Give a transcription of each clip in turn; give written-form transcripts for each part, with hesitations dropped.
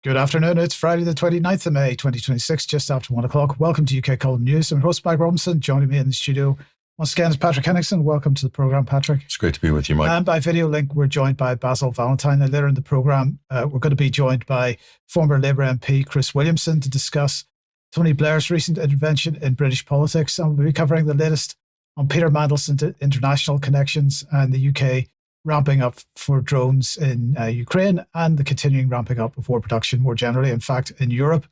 Good afternoon. It's Friday the 29th of May, 2026, just after 1 o'clock. Welcome to UK Column News. I'm host Mike Robinson. Joining me in the studio once again is Patrick Henningsen. Welcome to the programme, Patrick. It's great to be with you, Mike. And by video link, we're joined by Basil, Valentine. And later in the programme, we're going to be joined by former Labour MP Chris Williamson to discuss Tony Blair's recent intervention in British politics. And we'll be covering the latest on Peter Mandelson's international connections and the UK ramping up for drones in Ukraine and the continuing ramping up of war production more generally, in fact, in Europe.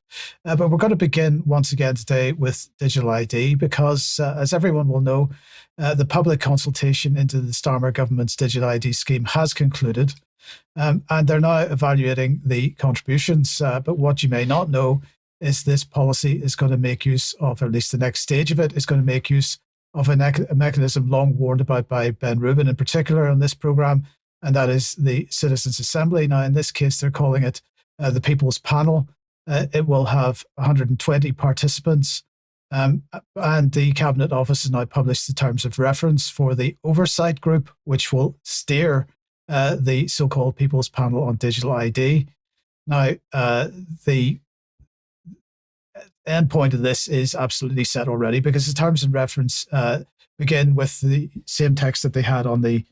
But we're going to begin once again today with digital ID because, as everyone will know, the public consultation into the Starmer government's digital ID scheme has concluded, and they're now evaluating the contributions. But what you may not know is this policy is going to make use of, or at least the next stage of it, is going to make use of a mechanism long warned about by Ben Rubin in particular on this programme, and that is the Citizens' Assembly. Now, in this case, they're calling it the People's Panel. It will have 120 participants, and the Cabinet Office has now published the terms of reference for the Oversight Group, which will steer the so-called People's Panel on Digital ID. Now, the end point of this is absolutely set already because the terms of reference begin with the same text that they had on the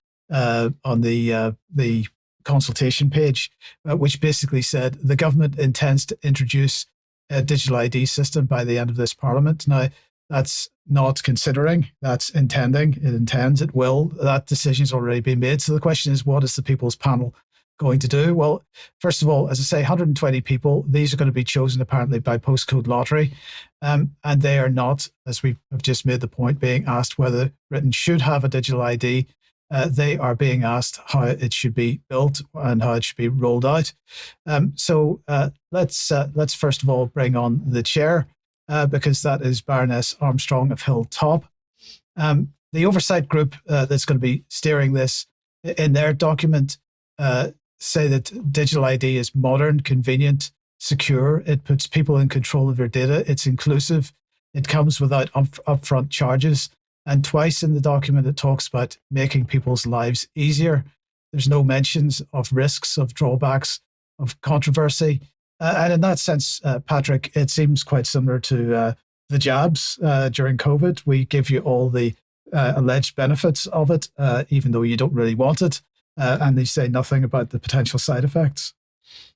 consultation page, which basically said the government intends to introduce a digital ID system by the end of this Parliament. Now, that's not considering, that's intending. It intends, it will. That decision's already been made. So the question is, what is the People's Panel going to do? Well, first of all, as I say, 120 people. These are going to be chosen apparently by postcode lottery, and they are not, as we have just made the point, being asked whether Britain should have a digital ID. They are being asked how it should be built and how it should be rolled out. So let's first of all bring on the chair, because that is Baroness Armstrong of Hilltop. The oversight group that's going to be steering this, in their document, say that digital ID is modern, convenient, secure. It puts people in control of their data. It's inclusive. It comes without upfront charges. And twice in the document, it talks about making people's lives easier. There's no mentions of risks, of drawbacks, of controversy. And in that sense, Patrick, it seems quite similar to the jabs during COVID. We give you all the alleged benefits of it, even though you don't really want it. And they say nothing about the potential side effects.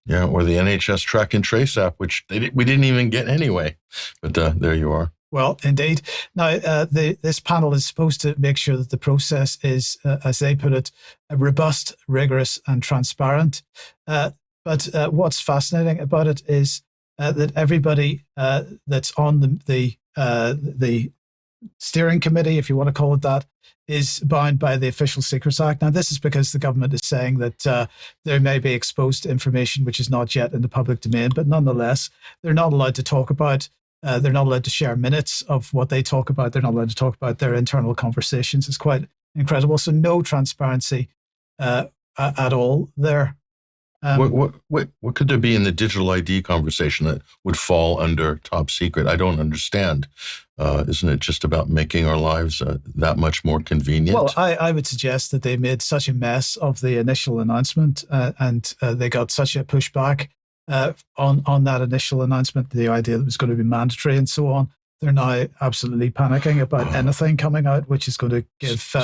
Yeah, or the NHS track and trace app, which we didn't even get anyway. But there you are. Well, indeed. Now, this panel is supposed to make sure that the process is, as they put it, robust, rigorous, and transparent. But what's fascinating about it is that everybody that's on the steering committee, if you want to call it that, is bound by the Official Secrets Act. Now, this is because the government is saying that there may be exposed information which is not yet in the public domain, but nonetheless, they're not allowed to talk about, they're not allowed to share minutes of what they talk about. They're not allowed to talk about their internal conversations. It's quite incredible. So no transparency at all there. What could there be in the digital ID conversation that would fall under top secret? I don't understand. Isn't it just about making our lives that much more convenient? Well, I would suggest that they made such a mess of the initial announcement and they got such a pushback on that initial announcement, the idea that it was going to be mandatory and so on. They're now absolutely panicking about anything coming out, which is going to give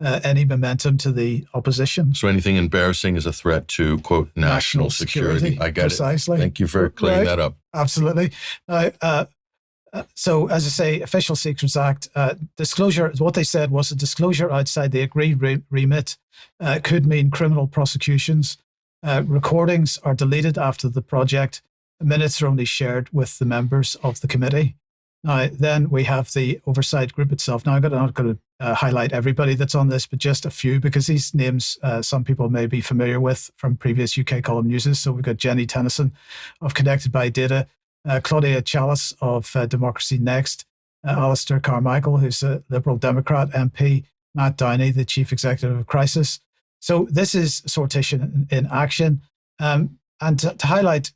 any momentum to the opposition. So anything embarrassing is a threat to, quote, national security. I get precisely. It. Thank you for clearing that up. Absolutely. Now, so as I say, Official Secrets Act, disclosure, what they said was a disclosure outside the agreed remit could mean criminal prosecutions. Recordings are deleted after the project. Minutes are only shared with the members of the committee. Now, then we have the oversight group itself. Now, I'm not going to highlight everybody that's on this, but just a few, because these names some people may be familiar with from previous UK column newses. So we've got Jenny Tennyson of Connected by Data, Claudia Chalice of Democracy Next, Alistair Carmichael, who's a Liberal Democrat MP, Matt Downey, the Chief Executive of Crisis. So this is sortition in action. And to highlight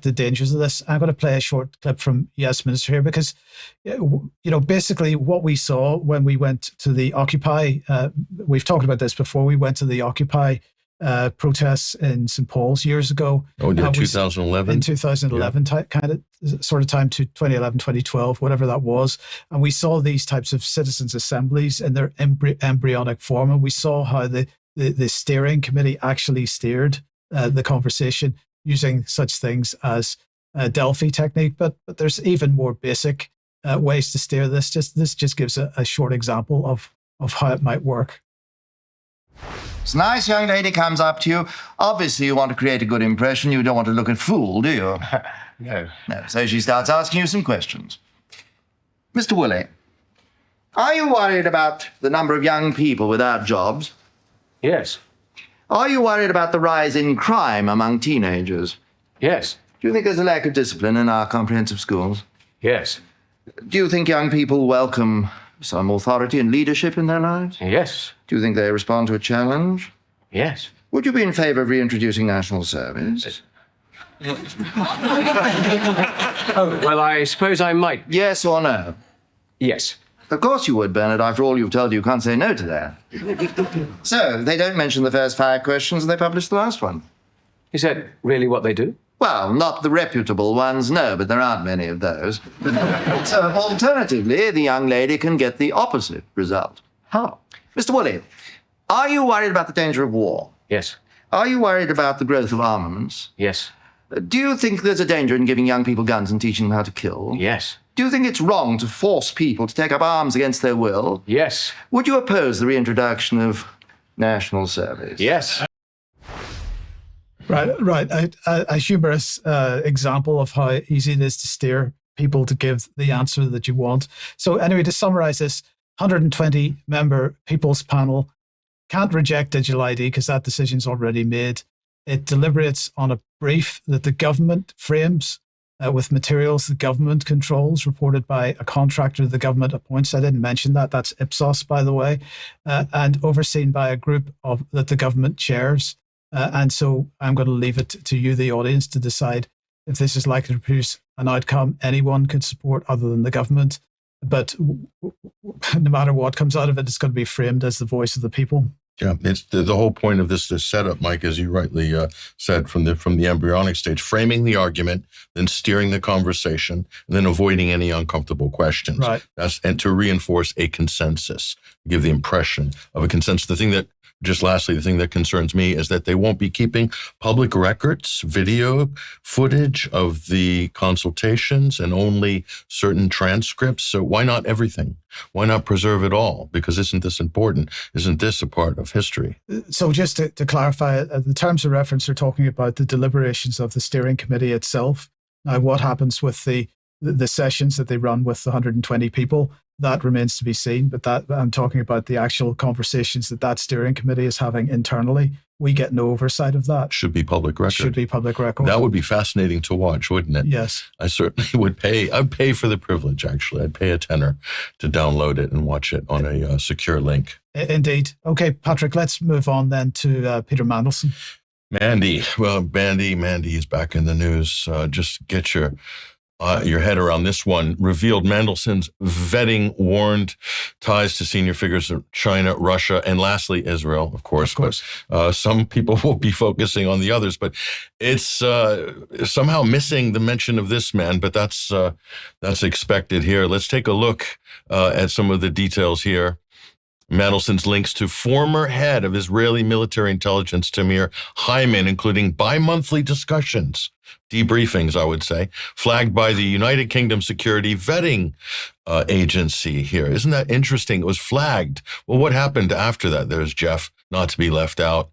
the dangers of this, I'm going to play a short clip from Yes Minister here because, basically what we saw when we went to the Occupy, we've talked about this before, we went to the Occupy protests in St. Paul's years ago. Oh, yeah, 2011? In 2011, sort of time to 2011, 2012, whatever that was. And we saw these types of citizens' assemblies in their embryonic form. And we saw how the steering committee actually steered the conversation using such things as Delphi technique. But there's even more basic ways to steer this. This just gives a short example of how it might work. This nice young lady comes up to you. Obviously, you want to create a good impression. You don't want to look a fool, do you? No. No. So she starts asking you some questions. Mr. Woolley, are you worried about the number of young people without jobs? Yes. Are you worried about the rise in crime among teenagers? Yes. Do you think there's a lack of discipline in our comprehensive schools? Yes. Do you think young people welcome some authority and leadership in their lives? Yes. Do you think they respond to a challenge? Yes. Would you be in favor of reintroducing national service? Oh, well, I suppose I might. Yes or no? Yes. Of course you would, Bernard. After all you've told you can't say no to that. So, they don't mention the first 5 questions and they publish the last one. Is that really what they do? Well, not the reputable ones, no, but there aren't many of those. So, alternatively, the young lady can get the opposite result. How? Mr. Woolley, are you worried about the danger of war? Yes. Are you worried about the growth of armaments? Yes. Do you think there's a danger in giving young people guns and teaching them how to kill? Yes. Do you think it's wrong to force people to take up arms against their will? Yes. Would you oppose the reintroduction of national service? Yes. Right. A humorous example of how easy it is to steer people to give the answer that you want. So anyway, to summarize this, 120-member People's Panel can't reject digital ID because that decision's already made. It deliberates on a brief that the government frames with materials the government controls, reported by a contractor the government appoints. I didn't mention that. That's Ipsos, by the way, and overseen by a group that the government chairs. And so I'm going to leave it to you, the audience, to decide if this is likely to produce an outcome anyone could support other than the government. But no matter what comes out of it, it's going to be framed as the voice of the people. Yeah, it's the whole point of this setup, Mike, as you rightly said, from the embryonic stage, framing the argument, then steering the conversation, and then avoiding any uncomfortable questions. Right. And to reinforce a consensus, give the impression of a consensus. The thing that concerns me is that they won't be keeping public records, video footage of the consultations, and only certain transcripts. So why not everything? Why not preserve it all? Because isn't this important? Isn't this a part of history? So just to clarify, the terms of reference are talking about the deliberations of the steering committee itself. Now, what happens with the sessions that they run with the 120 people? That remains to be seen, but that I'm talking about the actual conversations that steering committee is having internally. We get no oversight of that. Should be public record. Should be public record. That would be fascinating to watch, wouldn't it? Yes. I certainly would pay. I'd pay for the privilege, actually. I'd pay a tenner to download it and watch it on a secure link. Indeed. Okay, Patrick, let's move on then to Peter Mandelson. Mandy. Well, Mandy is back in the news. Just get your head around this one. Revealed Mandelson's vetting warned ties to senior figures of China, Russia, and lastly, Israel, of course. But some people will be focusing on the others, but it's somehow missing the mention of this man, but that's expected here. Let's take a look at some of the details here. Mandelson's links to former head of Israeli military intelligence, Tamir Hyman, including bi-monthly discussions, debriefings, I would say, flagged by the United Kingdom Security Vetting Agency here. Isn't that interesting? It was flagged. Well, what happened after that? There's Jeff, not to be left out.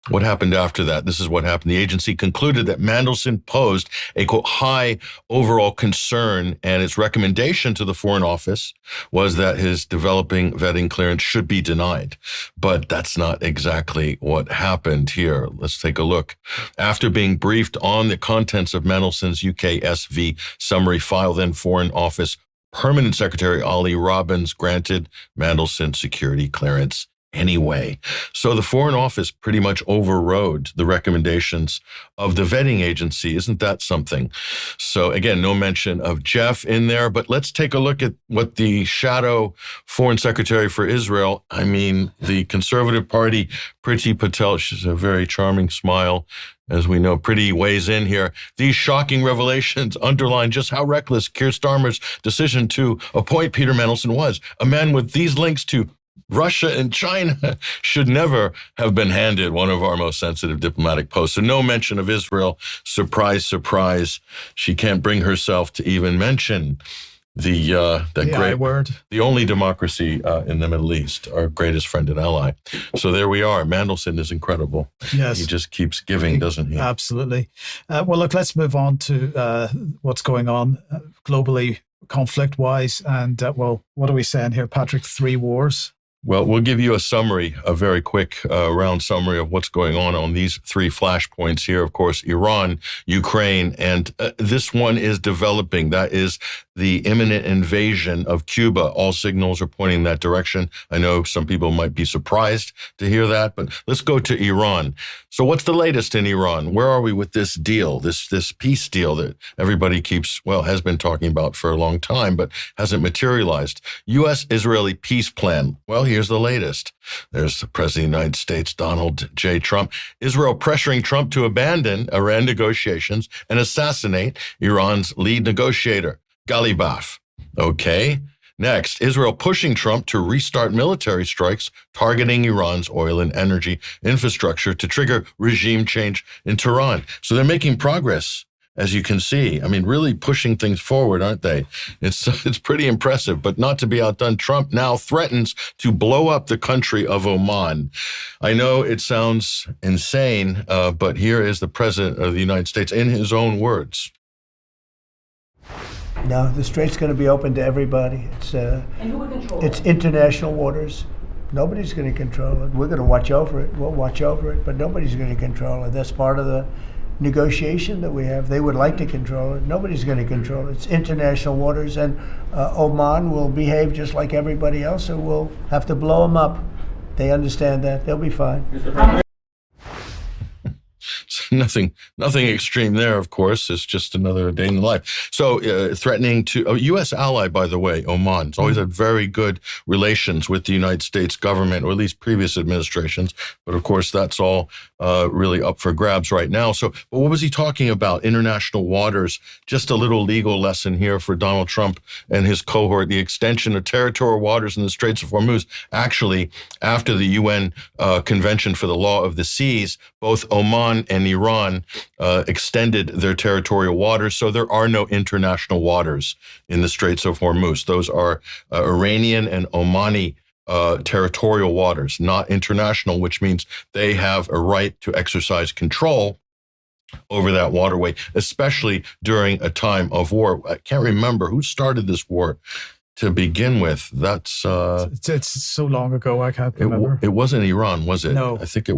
What happened after that? This is what happened. The agency concluded that Mandelson posed a, quote, high overall concern, and its recommendation to the Foreign Office was that his developing vetting clearance should be denied. But that's not exactly what happened here. Let's take a look. After being briefed on the contents of Mandelson's UKSV summary file, then Foreign Office Permanent Secretary Ali Robbins granted Mandelson security clearance anyway. So the Foreign Office pretty much overrode the recommendations of the vetting agency. Isn't that something? So again, no mention of Jeff in there, but let's take a look at what the shadow Foreign Secretary for Israel, I mean, the Conservative Party, Priti Patel, she's a very charming smile, as we know, Priti weighs in here. These shocking revelations underline just how reckless Keir Starmer's decision to appoint Peter Mandelson was. A man with these links to Russia and China should never have been handed one of our most sensitive diplomatic posts. So no mention of Israel. Surprise, surprise. She can't bring herself to even mention the great word, the only democracy in the Middle East, our greatest friend and ally. So there we are. Mandelson is incredible. Yes, he just keeps giving, doesn't he? Absolutely. Well, look, let's move on to what's going on globally, conflict-wise, and well, what are we saying here, Patrick? 3 wars. Well, we'll give you a summary, a very quick round summary of what's going on these 3 flashpoints here. Of course, Iran, Ukraine, and this one is developing. That is the imminent invasion of Cuba. All signals are pointing that direction. I know some people might be surprised to hear that, but let's go to Iran. So what's the latest in Iran? Where are we with this deal, this peace deal that everybody has been talking about for a long time, but hasn't materialized? U.S.-Israeli peace plan. Well, here's the latest. There's the President of the United States, Donald J. Trump. Israel pressuring Trump to abandon Iran negotiations and assassinate Iran's lead negotiator, Ghalibaf. Okay. Next, Israel pushing Trump to restart military strikes targeting Iran's oil and energy infrastructure to trigger regime change in Tehran. So they're making progress, as you can see. I mean, really pushing things forward, aren't they? It's pretty impressive, but not to be outdone. Trump now threatens to blow up the country of Oman. I know it sounds insane, but here is the President of the United States in his own words. No, the strait's going to be open to everybody. And who will control it? It's international waters. Nobody's going to control it. We're going to watch over it. We'll watch over it, but nobody's going to control it. That's part of the negotiation that we have. They would like to control it. Nobody's going to control it. It's international waters, and Oman will behave just like everybody else, so we'll have to blow them up. They understand that. They'll be fine. Nothing extreme there, of course. It's just another day in the life. So threatening to, a U.S. ally, by the way, Oman, has always had very good relations with the United States government, or at least previous administrations. But of course, that's all really up for grabs right now. So, but what was he talking about? International waters. Just a little legal lesson here for Donald Trump and his cohort. The extension of territorial waters in the Straits of Hormuz. Actually, after the UN Convention for the Law of the Seas, both Oman and Iran extended their territorial waters, so there are no international waters in the Straits of Hormuz. Those are Iranian and Omani territorial waters, not international, which means they have a right to exercise control over that waterway, especially during a time of war. I can't remember who started this war to begin with. That's it's so long ago, I can't remember. It wasn't Iran, was it? No. I think it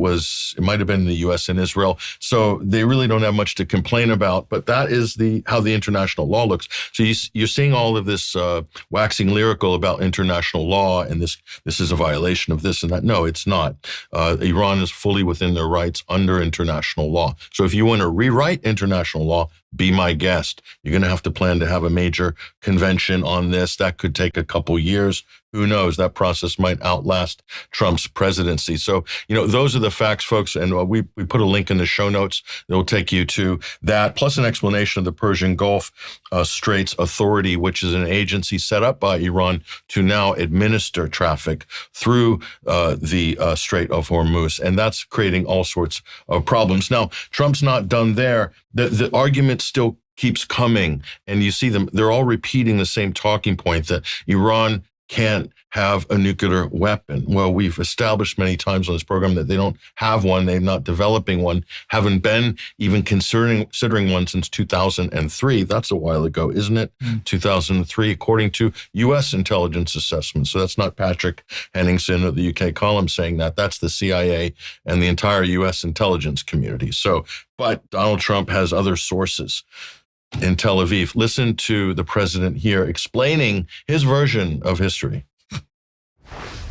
might have been the U.S. and Israel. So they really don't have much to complain about, but that is how the international law looks. So you're seeing all of this waxing lyrical about international law, and this is a violation of this and that. No, it's not. Iran is fully within their rights under international law. So if you want to rewrite international law, be my guest. You're going to have to plan to have a major convention on this. That could take a couple years. Who knows? That process might outlast Trump's presidency. So, those are the facts, folks. And we put a link in the show notes that will take you to that, plus an explanation of the Persian Gulf Straits Authority, which is an agency set up by Iran to now administer traffic through the Strait of Hormuz. And that's creating all sorts of problems. Now, Trump's not done there. The argument still keeps coming. And you see them, they're all repeating the same talking point that Iran can't have a nuclear weapon. Well, we've established many times on this program that they don't have one. They're not developing one, haven't been even considering one since 2003. That's a while ago, isn't it? 2003, according to U.S. intelligence assessments. So that's not Patrick Henningsen of the UK column saying that. That's the CIA and the entire U.S. intelligence community. So, but Donald Trump has other sources in Tel Aviv. Listen to the president here explaining his version of history.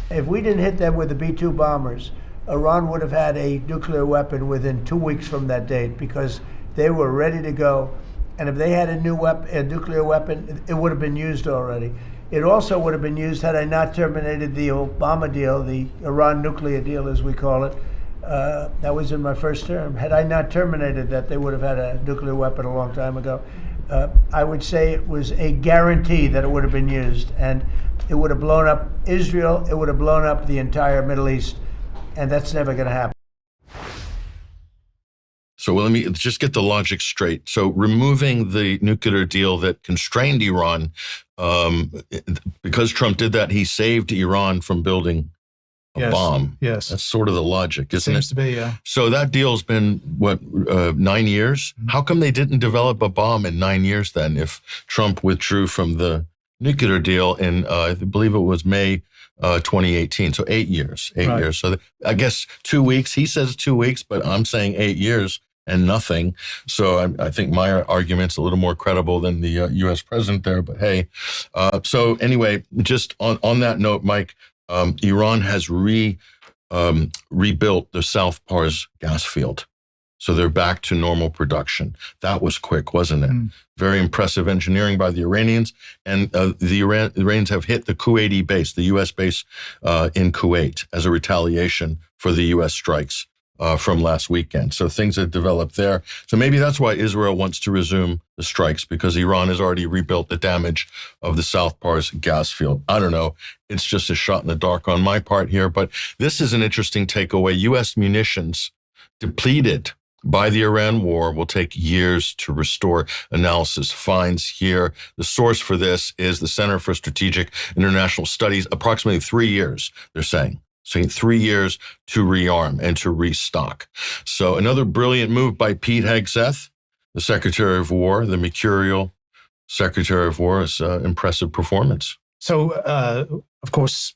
If we didn't hit them with the B-2 bombers, Iran would have had a nuclear weapon within 2 weeks from that date because they were ready to go. And if they had a nuclear weapon, it would have been used already. It also would have been used had I not terminated the Obama deal, the Iran nuclear deal, as we call it. That was in my first term. Had I not terminated that, they would have had a nuclear weapon a long time ago. I would say it was a guarantee that it would have been used. And it would have blown up Israel. It would have blown up the entire Middle East. And that's never going to happen. So let me just get the logic straight. So removing the nuclear deal that constrained Iran, because Trump did that, he saved Iran from building a bomb. Yes. That's sort of the logic, isn't it? Seems to be, yeah. So that deal's been, 9 years? Mm-hmm. How come they didn't develop a bomb in 9 years then if Trump withdrew from the nuclear deal in, I believe it was May 2018? So 8 years, eight Right. years. So I guess 2 weeks. He says 2 weeks, but I'm saying 8 years and nothing. So I think my argument's a little more credible than the U.S. president there, but hey. So anyway, just on that note, Mike, Iran has rebuilt the South Pars gas field. So they're back to normal production. That was quick, wasn't it? Very impressive engineering by the Iranians. And the Iranians have hit the Kuwaiti base, the U.S. base in Kuwait, as a retaliation for the U.S. strikes from last weekend. So things have developed there. So maybe that's why Israel wants to resume the strikes, because Iran has already rebuilt the damage of the South Pars gas field. I don't know. It's just a shot in the dark on my part here. But this is an interesting takeaway. U.S. munitions depleted by the Iran war will take years to restore. Analysis finds here the source for this is the Center for Strategic International Studies, approximately 3 years, they're saying. So 3 years to rearm and to restock. So another brilliant move by Pete Hegseth, the Secretary of War, the mercurial Secretary of War. Is impressive performance. So, of course,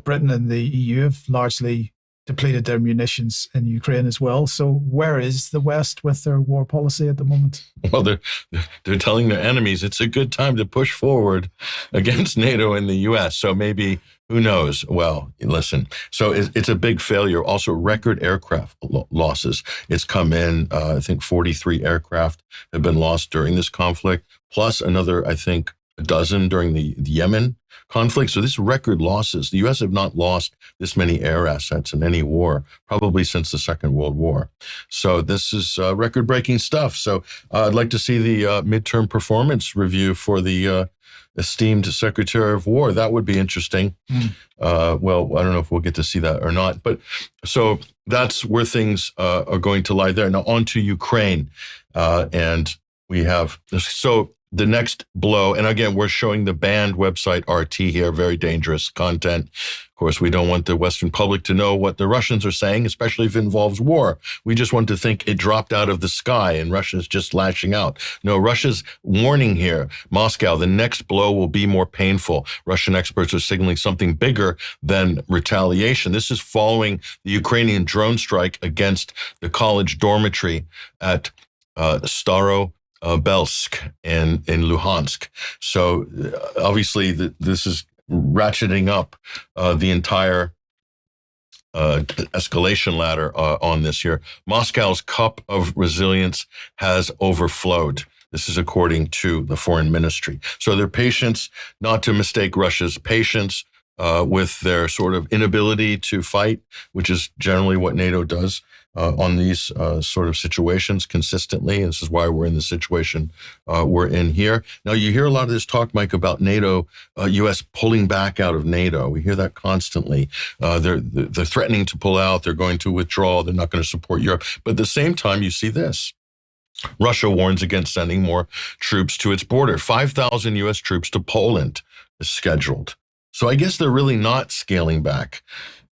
Britain and the EU have largely depleted their munitions in Ukraine as well. So where is the West with their war policy at the moment? Well, they're telling their enemies it's a good time to push forward against NATO and the U.S. So maybe, who knows? Well, listen, so it's a big failure. Also, record aircraft losses. It's come in, I think 43 aircraft have been lost during this conflict, plus another, I think, a dozen during the Yemen conflict. So this record losses. The U.S. have not lost this many air assets in any war, probably since the Second World War. So this is record-breaking stuff. So I'd like to see the midterm performance review for the esteemed Secretary of War. That would be interesting. Well, I don't know if we'll get to see that or not. But so that's where things are going to lie there. Now on to Ukraine. And we have, so the next blow, and again, we're showing the banned website RT here, very dangerous content. Of course, we don't want the Western public to know what the Russians are saying, especially if it involves war. We just want to think it dropped out of the sky and Russia's just lashing out. No, Russia's warning here. Moscow, the next blow will be more painful. Russian experts are signaling something bigger than retaliation. This is following the Ukrainian drone strike against the college dormitory at Belsk in Luhansk. So obviously this is ratcheting up the entire escalation ladder on this here. Moscow's cup of resilience has overflowed. This is according to the foreign ministry. So their patience, not to mistake Russia's patience with their sort of inability to fight, which is generally what NATO does on these sort of situations consistently. And this is why we're in the situation we're in here. Now, you hear a lot of this talk, Mike, about NATO, U.S. pulling back out of NATO. We hear that constantly. They're threatening to pull out. They're going to withdraw. They're not going to support Europe. But at the same time, you see this. Russia warns against sending more troops to its border. 5,000 U.S. troops to Poland is scheduled. So I guess they're really not scaling back.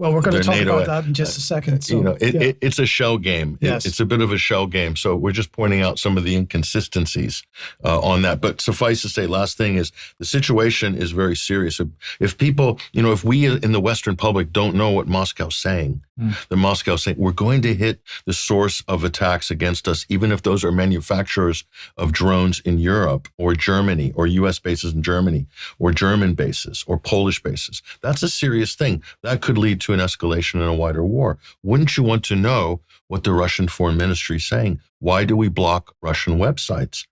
Well, we're going to the talk NATO, about that in just a second. So, it's a shell game. Yes. It's a bit of a shell game. So we're just pointing out some of the inconsistencies on that. But suffice to say, last thing is the situation is very serious. If people, if we in the Western public don't know what Moscow's saying, the Moscow's saying, we're going to hit the source of attacks against us, even if those are manufacturers of drones in Europe or Germany or U.S. bases in Germany or German bases or Polish bases. That's a serious thing. That could lead to an escalation in a wider war. Wouldn't you want to know what the Russian Foreign Ministry is saying? Why do we block Russian websites?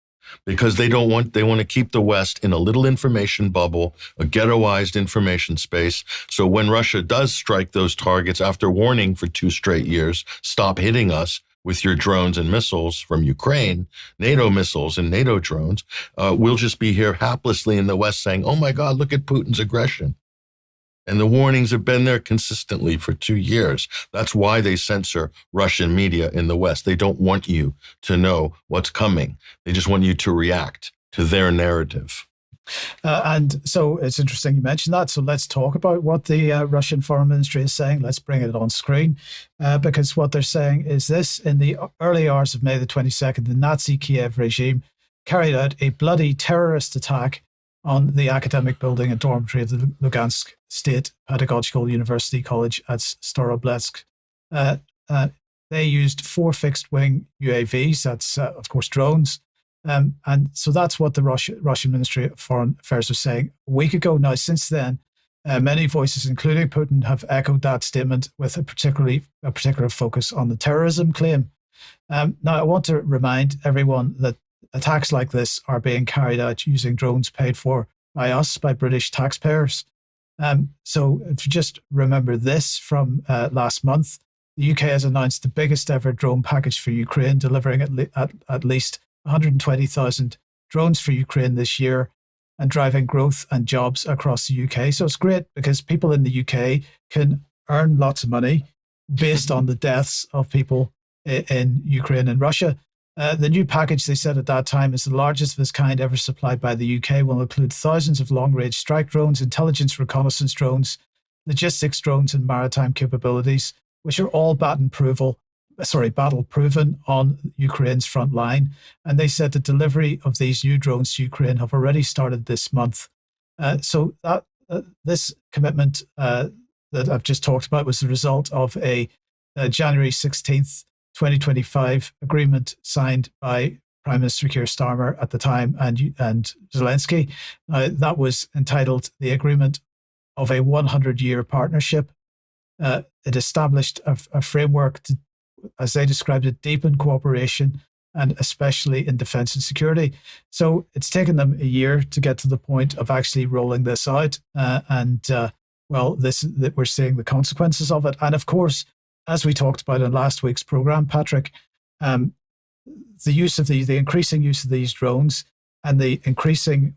Because they want to keep the West in a little information bubble, a ghettoized information space. So when Russia does strike those targets after warning for 2 straight years, stop hitting us with your drones and missiles from Ukraine, NATO missiles and NATO drones, we'll just be here haplessly in the West saying, oh my God, look at Putin's aggression. And the warnings have been there consistently for 2 years. That's why they censor Russian media in the West. They don't want you to know what's coming. They just want you to react to their narrative. And so it's interesting you mentioned that. So let's talk about what the Russian Foreign Ministry is saying. Let's bring it on screen because what they're saying is this. In the early hours of May the 22nd, the Nazi Kiev regime carried out a bloody terrorist attack on the academic building and dormitory of the Lugansk State Pedagogical University College at Starobletsk. They used 4 fixed-wing UAVs, that's, of course, drones. And so that's what the Russian Ministry of Foreign Affairs was saying a week ago. Now, since then, many voices, including Putin, have echoed that statement with a particular focus on the terrorism claim. Now, I want to remind everyone that attacks like this are being carried out using drones paid for by us, by British taxpayers. So if you just remember this from last month, the UK has announced the biggest ever drone package for Ukraine, delivering at least 120,000 drones for Ukraine this year and driving growth and jobs across the UK. So it's great because people in the UK can earn lots of money based on the deaths of people in Ukraine and Russia. The new package, they said at that time, is the largest of its kind ever supplied by the UK, will include thousands of long-range strike drones, intelligence reconnaissance drones, logistics drones, and maritime capabilities, which are all battle-proven on Ukraine's front line. And they said the delivery of these new drones to Ukraine have already started this month. So that this commitment that I've just talked about was the result of a January 16th, 2025 agreement signed by Prime Minister Keir Starmer at the time and Zelensky. That was entitled the Agreement of a 100-Year Partnership. It established a framework to, as they described it, deepen cooperation, and especially in defense and security. So it's taken them a year to get to the point of actually rolling this out. We're seeing the consequences of it. And of course, as we talked about in last week's program, Patrick, the increasing use of these drones and the increasing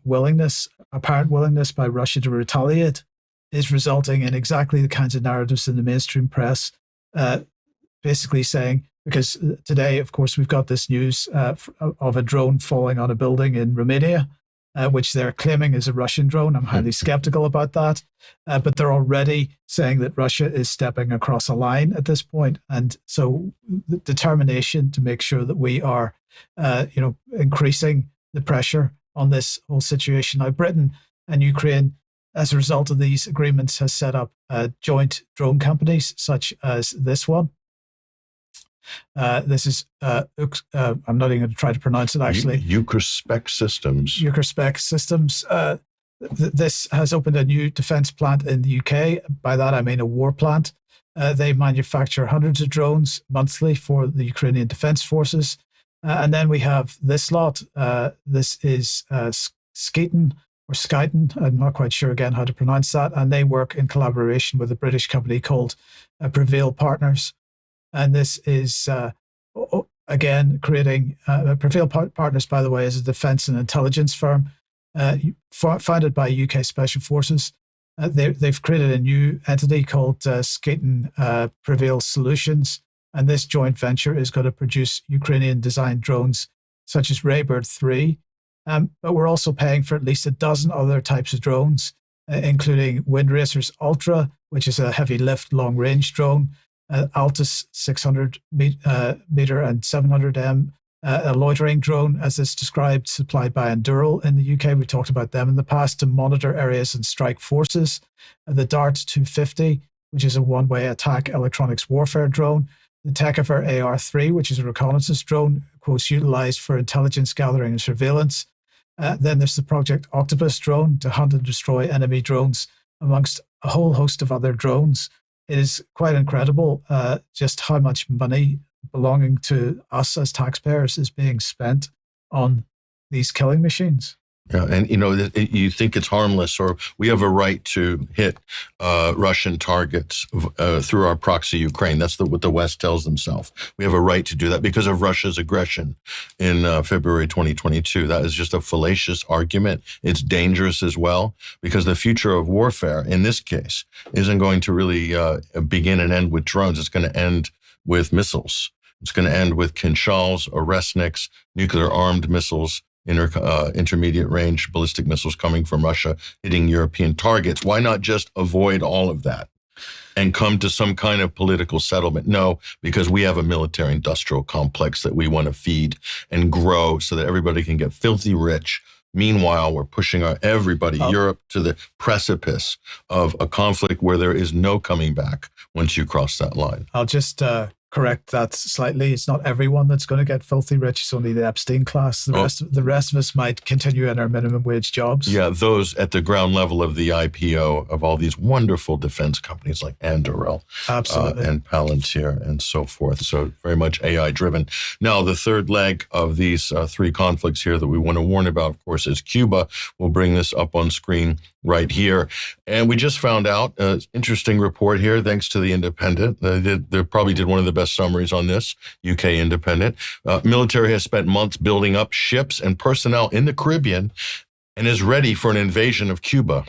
apparent willingness by Russia to retaliate is resulting in exactly the kinds of narratives in the mainstream press, basically saying, because today, of course, we've got this news of a drone falling on a building in Romania, which they're claiming is a Russian drone. I'm highly skeptical about that. But they're already saying that Russia is stepping across a line at this point. And so the determination to make sure that we are, increasing the pressure on this whole situation. Now, Britain and Ukraine, as a result of these agreements, has set up joint drone companies such as this one. This is, I'm not even going to try to pronounce it actually. Ukrspec Systems. Ukrspec Systems. This has opened a new defense plant in the UK. By that, I mean a war plant. They manufacture hundreds of drones monthly for the Ukrainian Defense Forces. And then we have this lot. This is Skyton or Skyton. I'm not quite sure again how to pronounce that. And they work in collaboration with a British company called Prevail Partners. And this is, again, creating Prevail Partners, by the way, is a defense and intelligence firm founded by UK Special Forces. They've created a new entity called Skyton Prevail Solutions. And this joint venture is going to produce Ukrainian-designed drones such as Raybird 3. But we're also paying for at least a dozen other types of drones, including Windracers Ultra, which is a heavy lift, long range drone. Altus 600 meter and 700M, a loitering drone, as it's described, supplied by Endural in the UK. We talked about them in the past to monitor areas and strike forces. The Dart 250, which is a one-way attack electronics warfare drone. The Tekiver AR3, which is a reconnaissance drone, quotes, utilized for intelligence gathering and surveillance. Then there's the Project Octopus drone to hunt and destroy enemy drones, amongst a whole host of other drones. It is quite incredible just how much money belonging to us as taxpayers is being spent on these killing machines. Yeah, and you think it's harmless, or we have a right to hit Russian targets through our proxy Ukraine. That's what the West tells themselves. We have a right to do that because of Russia's aggression in February 2022. That is just a fallacious argument. It's dangerous as well, because the future of warfare, in this case, isn't going to really begin and end with drones. It's going to end with missiles. It's going to end with Kinshals, Oresniks, nuclear-armed missiles, intermediate range ballistic missiles coming from Russia hitting European targets. Why not just avoid all of that and come to some kind of political settlement? No, because we have a military industrial complex that we want to feed and grow so that everybody can get filthy rich. Meanwhile, we're pushing everybody, Europe, to the precipice of a conflict where there is no coming back once you cross that line. I'll just correct that slightly. It's not everyone that's going to get filthy rich. It's only the Epstein class. The rest of us might continue in our minimum wage jobs. Yeah, those at the ground level of the IPO of all these wonderful defense companies like Anduril, absolutely, and Palantir and so forth. So very much AI driven. Now, the third leg of these three conflicts here that we want to warn about, of course, is Cuba. We'll bring this up on screen right here. And we just found out an interesting report here, thanks to the Independent. They probably did one of the best summaries on this, UK Independent. Military has spent months building up ships and personnel in the Caribbean and is ready for an invasion of Cuba.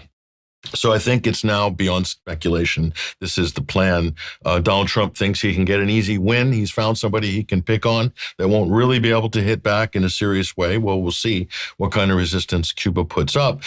So I think it's now beyond speculation. This is the plan. Donald Trump thinks he can get an easy win. He's found somebody he can pick on that won't really be able to hit back in a serious way. Well, we'll see what kind of resistance Cuba puts up.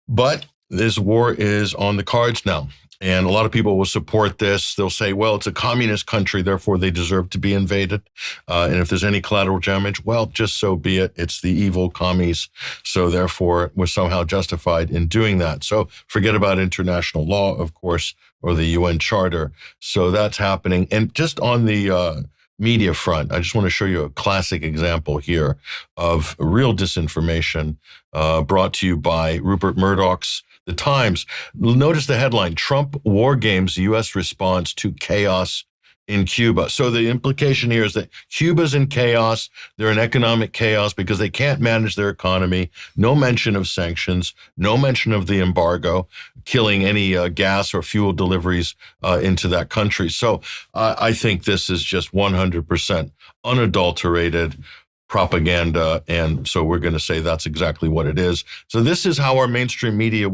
But this war is on the cards now. And a lot of people will support this. They'll say, well, it's a communist country, therefore they deserve to be invaded. And if there's any collateral damage, well, just so be it. It's the evil commies. So therefore, we're somehow justified in doing that. So forget about international law, of course, or the UN Charter. So that's happening. And just on the media front, I just want to show you a classic example here of real disinformation brought to you by Rupert Murdoch's The Times. Notice the headline, Trump war games U.S. response to chaos in Cuba. So the implication here is that Cuba's in chaos. They're in economic chaos because they can't manage their economy. No mention of sanctions, no mention of the embargo, killing any gas or fuel deliveries into that country. So I think this is just 100% unadulterated propaganda. And so we're going to say that's exactly what it is. So this is how our mainstream media,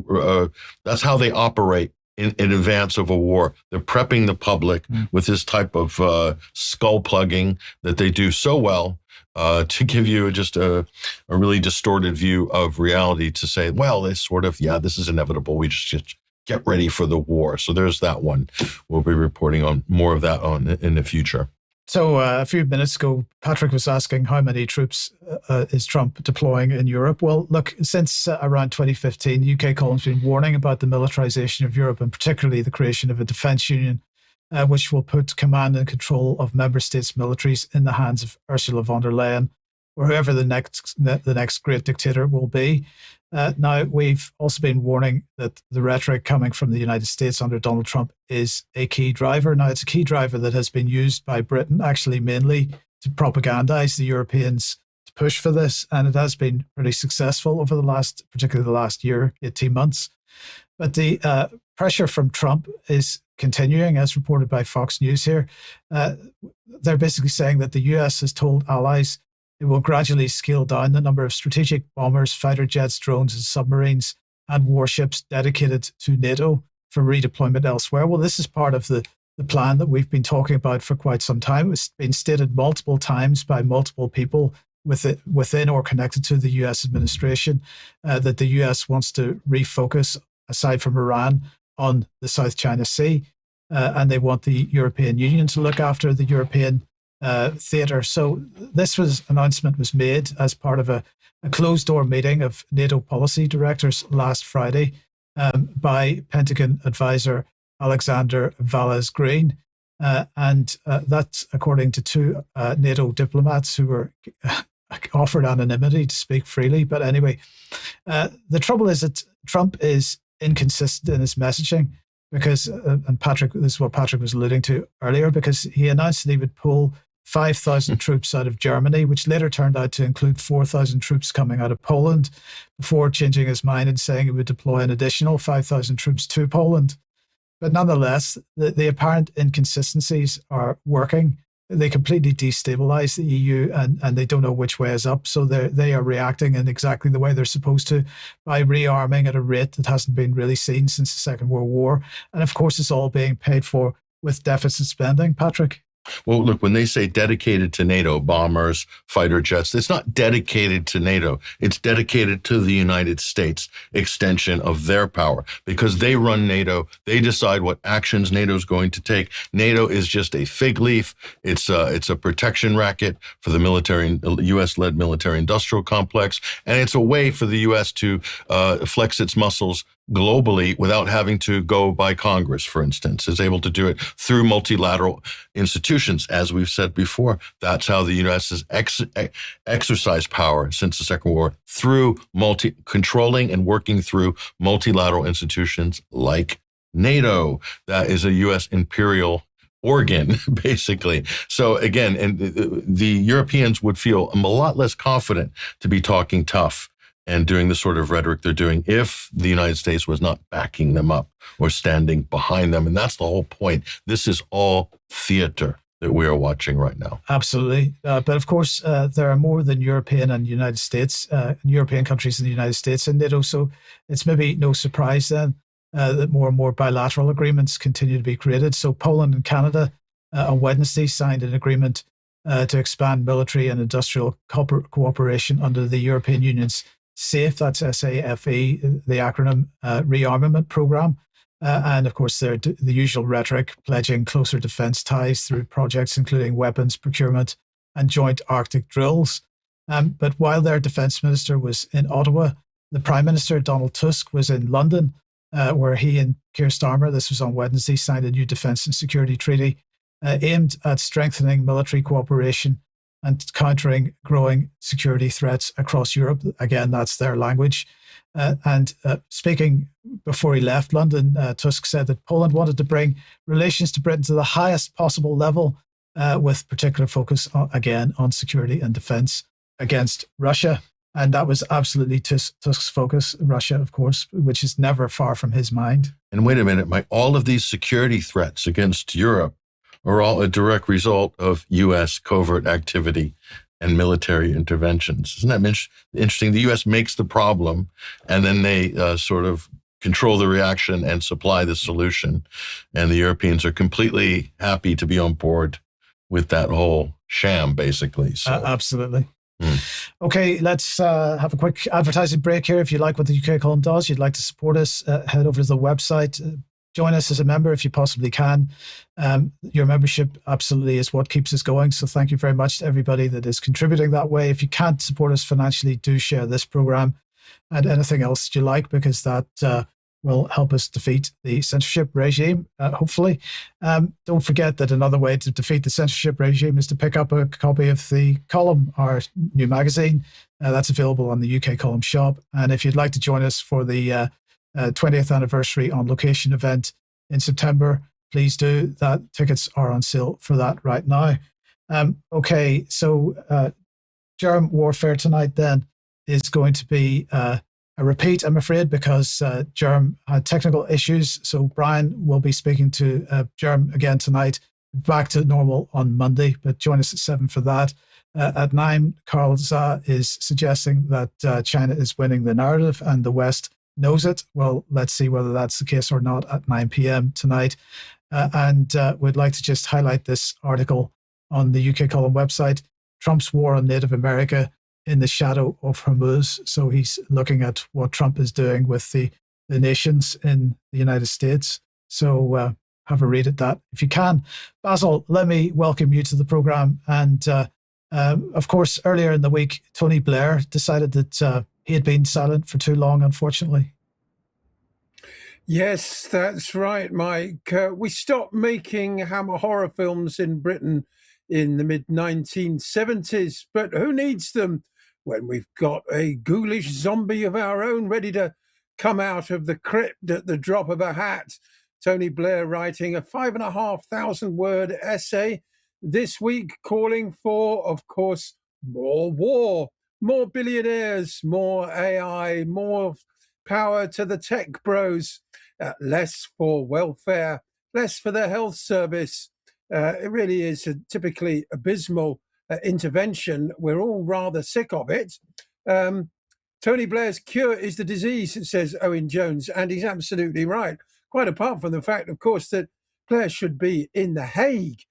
that's how they operate in advance of a war. They're prepping the public with this type of skull plugging that they do so well to give you just a really distorted view of reality, to say, well, it's sort of, yeah, this is inevitable. We just get ready for the war. So there's that one. We'll be reporting on more of that in the future. So a few minutes ago, Patrick was asking how many troops is Trump deploying in Europe? Well, look, since around 2015, UK columns have been warning about the militarization of Europe, and particularly the creation of a defense union, which will put command and control of member states' militaries in the hands of Ursula von der Leyen, or whoever the next great dictator will be. Now, we've also been warning that the rhetoric coming from the United States under Donald Trump is a key driver. Now, it's a key driver that has been used by Britain, actually mainly to propagandize the Europeans to push for this, and it has been pretty successful over particularly the last year, 18 months. But the pressure from Trump is continuing, as reported by Fox News here. They're basically saying that the US has told allies it will gradually scale down the number of strategic bombers, fighter jets, drones, and submarines and warships dedicated to NATO for redeployment elsewhere. Well, this is part of the plan that we've been talking about for quite some time. It's been stated multiple times by multiple people within or connected to the US administration that the US wants to refocus, aside from Iran, on the South China Sea, and they want the European Union to look after the European theatre. So this announcement was made as part of a closed-door meeting of NATO policy directors last Friday by Pentagon advisor Alexander Wallace-Green. And that's according to two NATO diplomats who were offered anonymity to speak freely. But anyway, the trouble is that Trump is inconsistent in his messaging because, and Patrick, this is what Patrick was alluding to earlier, because he announced that he would pull 5,000 troops out of Germany, which later turned out to include 4,000 troops coming out of Poland, before changing his mind and saying he would deploy an additional 5,000 troops to Poland. But nonetheless, the apparent inconsistencies are working. They completely destabilize the EU and they don't know which way is up. So they are reacting in exactly the way they're supposed to, by rearming at a rate that hasn't been really seen since the Second World War. And of course, it's all being paid for with deficit spending, Patrick. Well, look, when they say dedicated to NATO, bombers, fighter jets, it's not dedicated to NATO. It's dedicated to the United States extension of their power, because they run NATO. They decide what actions NATO is going to take. NATO is just a fig leaf. It's a protection racket for the military, U.S.-led military-industrial complex, and it's a way for the U.S. to flex its muscles globally without having to go by Congress, for instance. Is able to do it through multilateral institutions. As we've said before, that's how the U.S. has exercised power since the Second World War, through controlling and working through multilateral institutions like NATO. That is a U.S. imperial organ, basically. So again, and the Europeans would feel a lot less confident to be talking tough and doing the sort of rhetoric they're doing if the United States was not backing them up or standing behind them. And that's the whole point. This is all theater that we are watching right now. Absolutely. But of course, there are more than European and United States, European countries in the United States in NATO. So it's maybe no surprise then that more and more bilateral agreements continue to be created. So Poland and Canada on Wednesday signed an agreement to expand military and industrial cooperation under the European Union's SAFE, that's SAFE, the acronym, rearmament program. And of course, the usual rhetoric, pledging closer defense ties through projects including weapons procurement and joint Arctic drills. But while their defense minister was in Ottawa, the Prime Minister, Donald Tusk, was in London, where he and Keir Starmer, this was on Wednesday, signed a new defense and security treaty aimed at strengthening military cooperation and countering growing security threats across Europe. Again, that's their language. And speaking before he left London, Tusk said that Poland wanted to bring relations to Britain to the highest possible level, with particular focus, again, on security and defense against Russia. And that was absolutely Tusk's focus, Russia, of course, which is never far from his mind. And wait a minute, Mike, all of these security threats against Europe are all a direct result of U.S. covert activity and military interventions. Isn't that interesting? The U.S. makes the problem, and then they sort of control the reaction and supply the solution. And the Europeans are completely happy to be on board with that whole sham, basically. So. Absolutely. Okay, let's have a quick advertising break here. If you like what the UK Column does, you'd like to support us, head over to the website. Join us as a member if you possibly can. Your membership absolutely is what keeps us going. So thank you very much to everybody that is contributing that way. If you can't support us financially, do share this program and anything else that you like, because that will help us defeat the censorship regime, hopefully. Don't forget that another way to defeat the censorship regime is to pick up a copy of the Column, our new magazine. That's available on the UK Column shop. And if you'd like to join us for the 20th anniversary on location event in September, please do. That tickets are on sale for that right now. Okay, so germ warfare tonight then is going to be a repeat, I'm afraid, because germ had technical issues. So Brian will be speaking to germ again tonight, back to normal on Monday, but join us at 7 for that. At 9, Carl Zah is suggesting that China is winning the narrative and the West knows it. Well, let's see whether that's the case or not at 9 p.m. tonight. And we'd like to just highlight this article on the UK Column website, Trump's war on Native America in the shadow of Hormuz. So he's looking at what Trump is doing with the the nations in the United States. So have a read at that if you can. Basil, let me welcome you to the program. And of course, earlier in the week, Tony Blair decided that he had been silent for too long, unfortunately. Yes, that's right, Mike. We stopped making Hammer horror films in Britain in the mid-1970s, but who needs them when we've got a ghoulish zombie of our own ready to come out of the crypt at the drop of a hat? Tony Blair writing a 5,500-word essay this week calling for, of course, more war, more billionaires, more AI, more power to the tech bros, less for welfare, less for the health service. It really is a typically abysmal intervention. We're all rather sick of it. Tony Blair's cure is the disease, says Owen Jones, and he's absolutely right. Quite apart from the fact, of course, that Blair should be in The Hague.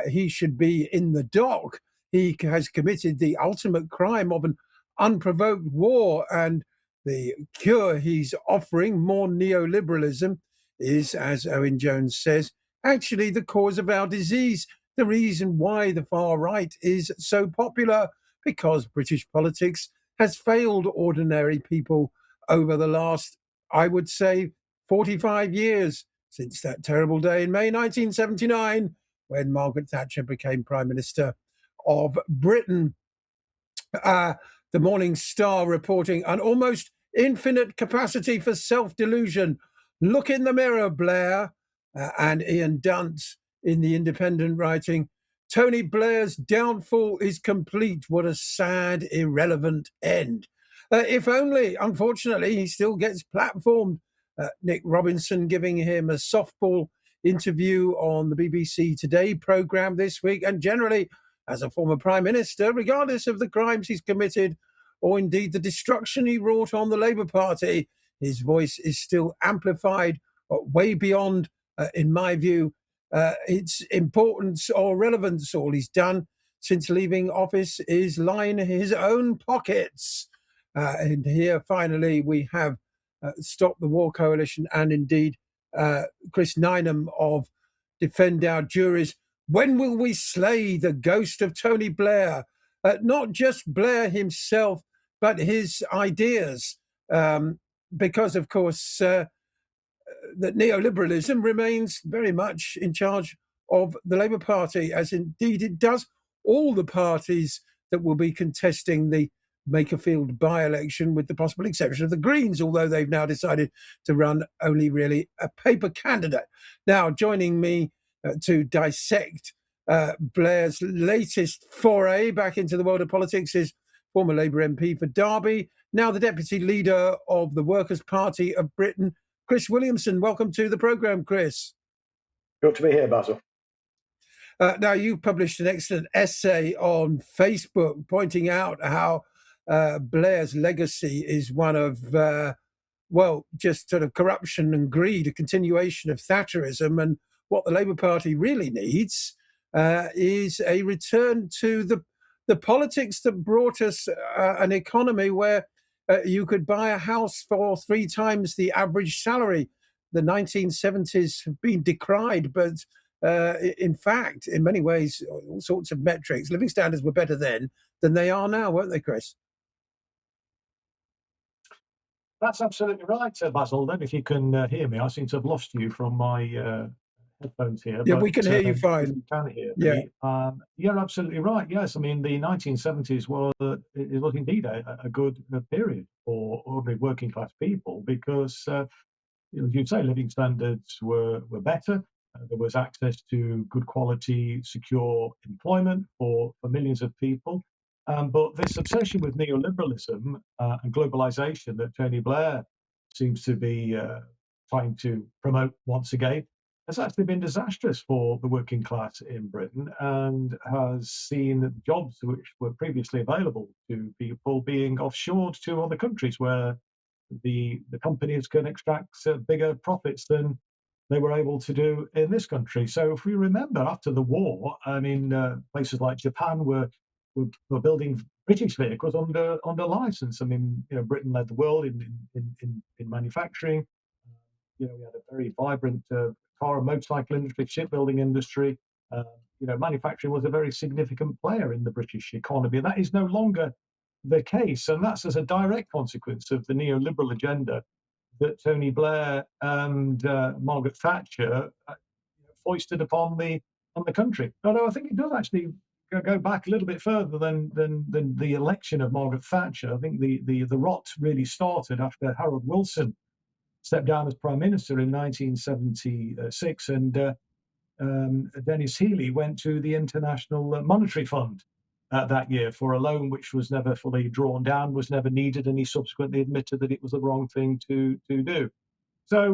He should be in the dock. He has committed the ultimate crime of an unprovoked war, and the cure he's offering, more neoliberalism, is, as Owen Jones says, actually the cause of our disease, the reason why the far right is so popular, because British politics has failed ordinary people over the last, I would say, 45 years, since that terrible day in May 1979, when Margaret Thatcher became Prime Minister of Britain. The Morning Star reporting an almost infinite capacity for self-delusion. Look in the mirror, Blair. And Ian Dunt in The Independent writing, Tony Blair's downfall is complete. What a sad, irrelevant end. If only, unfortunately, he still gets platformed. Nick Robinson giving him a softball interview on the BBC Today programme this week. And generally, as a former Prime Minister, regardless of the crimes he's committed or indeed the destruction he wrought on the Labour Party, his voice is still amplified way beyond, in my view, its importance or relevance. All he's done since leaving office is line his own pockets. And here, finally, we have Stop the War Coalition and indeed Chris Nineham of Defend Our Juries. When will we slay the ghost of Tony Blair? Not just Blair himself, but his ideas. Because, of course, that neoliberalism remains very much in charge of the Labour Party, as indeed it does all the parties that will be contesting the Makerfield by-election, with the possible exception of the Greens, although they've now decided to run only really a paper candidate. Now, joining me to dissect Blair's latest foray back into the world of politics is former Labour MP for Derby, now the Deputy Leader of the Workers' Party of Britain, Chris Williamson. Welcome to the programme, Chris. Good to be here, Basil. Now, you published an excellent essay on Facebook pointing out how Blair's legacy is one of, just sort of corruption and greed, a continuation of Thatcherism. And what the Labour Party really needs is a return to the politics that brought us an economy where you could buy a house for 3 times the average salary. The 1970s have been decried, but in fact, in many ways, all sorts of metrics, living standards were better then than they are now, weren't they, Chris? That's absolutely right, Basil. Then, if you can hear me, I seem to have lost you from my headphones here. Yeah, but, we can hear you fine. You can hear me. You're absolutely right. Yes, I mean, the 1970s was indeed a good period for ordinary working class people because, as you'd say, living standards were better. There was access to good quality, secure employment for millions of people. But this obsession with neoliberalism and globalization that Tony Blair seems to be trying to promote once again has actually been disastrous for the working class in Britain and has seen jobs which were previously available to people being offshored to other countries where the companies can extract bigger profits than they were able to do in this country. So if we remember after the war, I mean, places like Japan were building British vehicles under license. I mean, Britain led the world in manufacturing. we had a very vibrant car and motorcycle industry, shipbuilding industry. Manufacturing was a very significant player in the British economy. And that is no longer the case. And that's as a direct consequence of the neoliberal agenda that Tony Blair and Margaret Thatcher foisted upon the country. Although I think it does actually go back a little bit further than the election of Margaret Thatcher. I think the rot really started after Harold Wilson stepped down as Prime Minister in 1976, and Dennis Healey went to the International Monetary Fund that year for a loan which was never fully drawn down, was never needed, and he subsequently admitted that it was the wrong thing to do. So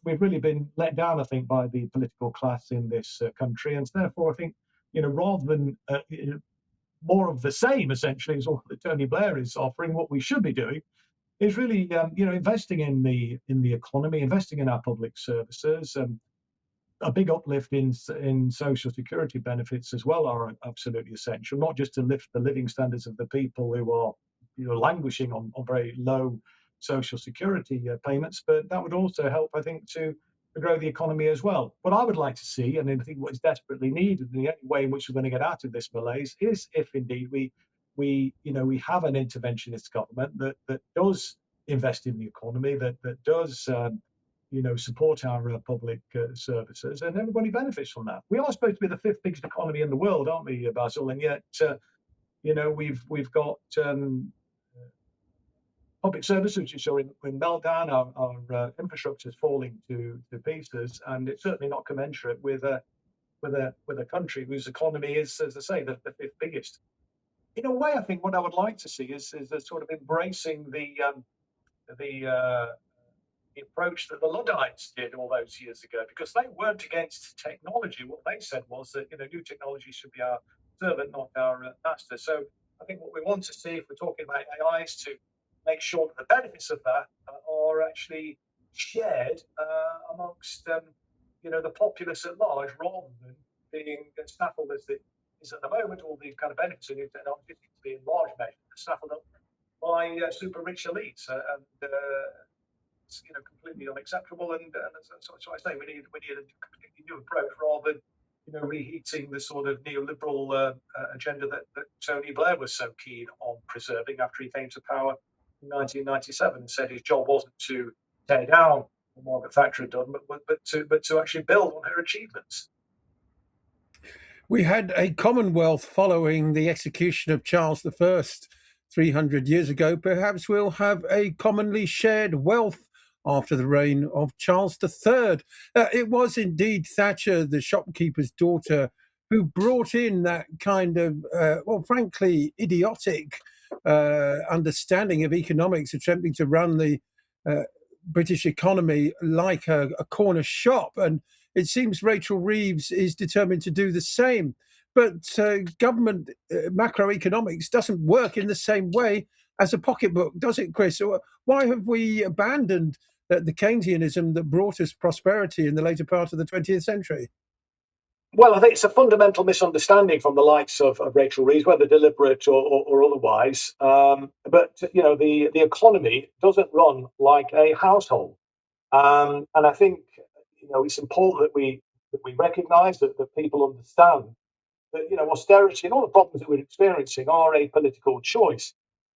we've really been let down, I think, by the political class in this country, and therefore I think rather than more of the same, essentially, is what Tony Blair is offering, what we should be doing is really investing in the economy, investing in our public services. A big uplift in social security benefits as well are absolutely essential, not just to lift the living standards of the people who are languishing on very low social security payments, but that would also help, I think, to grow the economy as well. What I would like to see, and I think what is desperately needed, and the only way in which we're going to get out of this malaise, is if indeed we have an interventionist government that does invest in the economy, that does support our public services, and everybody benefits from that. We are supposed to be the fifth biggest economy in the world, aren't we, Basil? And yet, we've got public services which are in meltdown. Our infrastructure is falling to pieces, and it's certainly not commensurate with a country whose economy is, as I say, the fifth biggest. In a way, I think what I would like to see is a sort of embracing the approach that the Luddites did all those years ago, because they weren't against technology. What they said was that new technology should be our servant, not our master. So I think what we want to see, if we're talking about AI, is to make sure that the benefits of that are actually shared amongst the populace at large, rather than being snaffled as it is at the moment. All the kind of benefits of new technology seem to be in large measure snaffled up by super rich elites, and it's completely unacceptable. And so I say we need a completely new approach, rather than reheating the sort of neoliberal agenda that Tony Blair was so keen on preserving after he came to power in 1997, and said his job wasn't to tear down what Margaret Thatcher had done, but to actually build on her achievements. We had a commonwealth following the execution of Charles I 300 years ago. Perhaps we'll have a commonly shared wealth after the reign of Charles III. It was indeed Thatcher, the shopkeeper's daughter, who brought in that kind of, frankly, idiotic understanding of economics, attempting to run the British economy like a corner shop. And it seems Rachel Reeves is determined to do the same. But government macroeconomics doesn't work in the same way as a pocketbook, does it, Chris? Why have we abandoned the Keynesianism that brought us prosperity in the later part of the 20th century? Well, I think it's a fundamental misunderstanding from the likes of Rachel Reeves, whether deliberate or otherwise. But the economy doesn't run like a household, and I think it's important that we recognise that people understand that austerity and all the problems that we're experiencing are a political choice.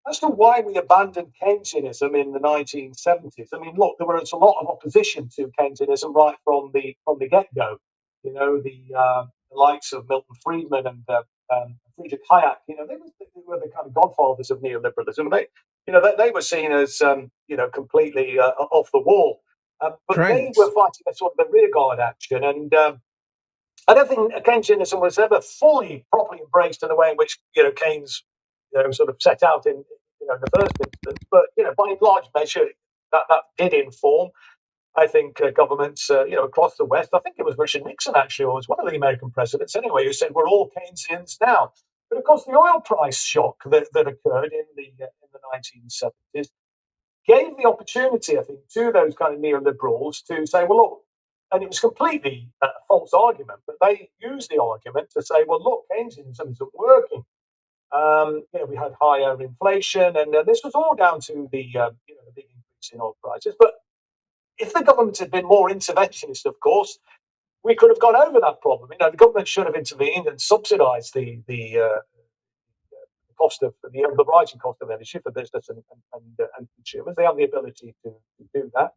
As to why we abandoned Keynesianism in the 1970s, I mean, look, there was a lot of opposition to Keynesianism right from the get-go. The likes of Milton Friedman and Friedrich Hayek, they were the kind of godfathers of neoliberalism. They were seen as completely off the wall, but they were fighting a sort of a rearguard action. And I don't think Keynesianism was ever fully properly embraced in the way in which Keynes sort of set out in the first instance. But by large measure, that did inform, I think, governments across the West. I think it was Richard Nixon, actually, or was one of the American presidents anyway, who said we're all Keynesians now. But of course, the oil price shock that occurred in the 1970s gave the opportunity, I think, to those kind of neoliberals to say, well, look, and it was completely a false argument, but they used the argument to say, well, look, Keynesianism isn't working. We had higher inflation, and this was all down to the big increase in oil prices. But if the government had been more interventionist, of course, we could have gone over that problem. The government should have intervened and subsidised the cost of the rising cost of energy for business and consumers. They have the ability to do that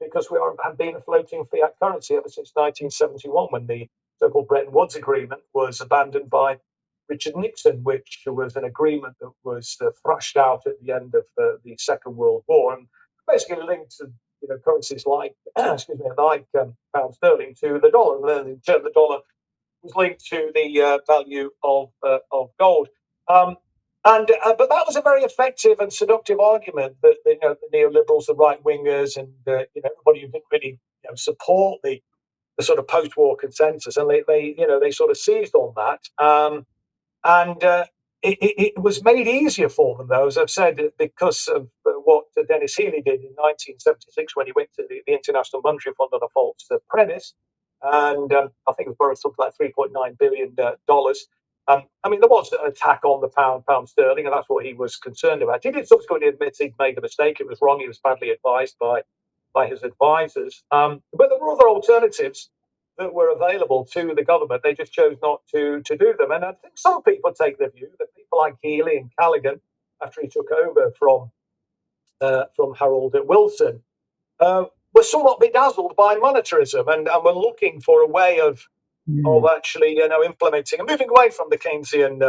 because we have been a floating fiat currency ever since 1971, when the so-called Bretton Woods Agreement was abandoned by Richard Nixon, which was an agreement that was thrashed out at the end of the Second World War, and basically linked to currencies like pound sterling to the dollar. And then in turn, the dollar was linked to the value of gold. But that was a very effective and seductive argument that the neoliberals, the right wingers, and everybody who didn't really support the sort of post-war consensus, and they sort of seized on that. It was made easier for them, though, as I've said, because of what Dennis Healey did in 1976 when he went to the International Monetary Fund on a false premise. And I think it was borrowed something like $3.9 billion. I mean, there was an attack on the pound sterling, and that's what he was concerned about. He did subsequently admit he'd made a mistake. It was wrong. He was badly advised by his advisors. But there were other alternatives that were available to the government. They just chose not to do them. And I think some people take the view that people like Healey and Callaghan, after he took over from Harold Wilson, were somewhat bedazzled by monetarism and were looking for a way of actually implementing and moving away from the Keynesian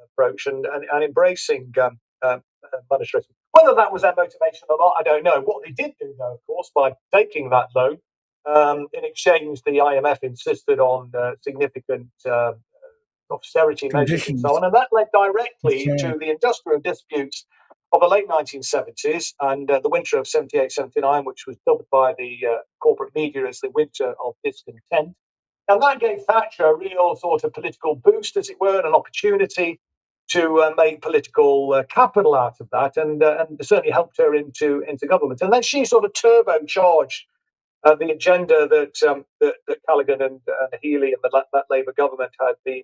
approach and embracing monetarism. Whether that was their motivation or not, I don't know. What they did do, though, of course, by taking that loan, in exchange, the IMF insisted on significant austerity measures and so on, and that led directly to the industrial disputes of the late 1970s and the winter of 78-79, which was dubbed by the corporate media as the winter of discontent. And that gave Thatcher a real sort of political boost, as it were, and an opportunity to make political capital out of that, and certainly helped her into government. And then she sort of turbocharged the agenda that Callaghan and Healey and that Labour government had been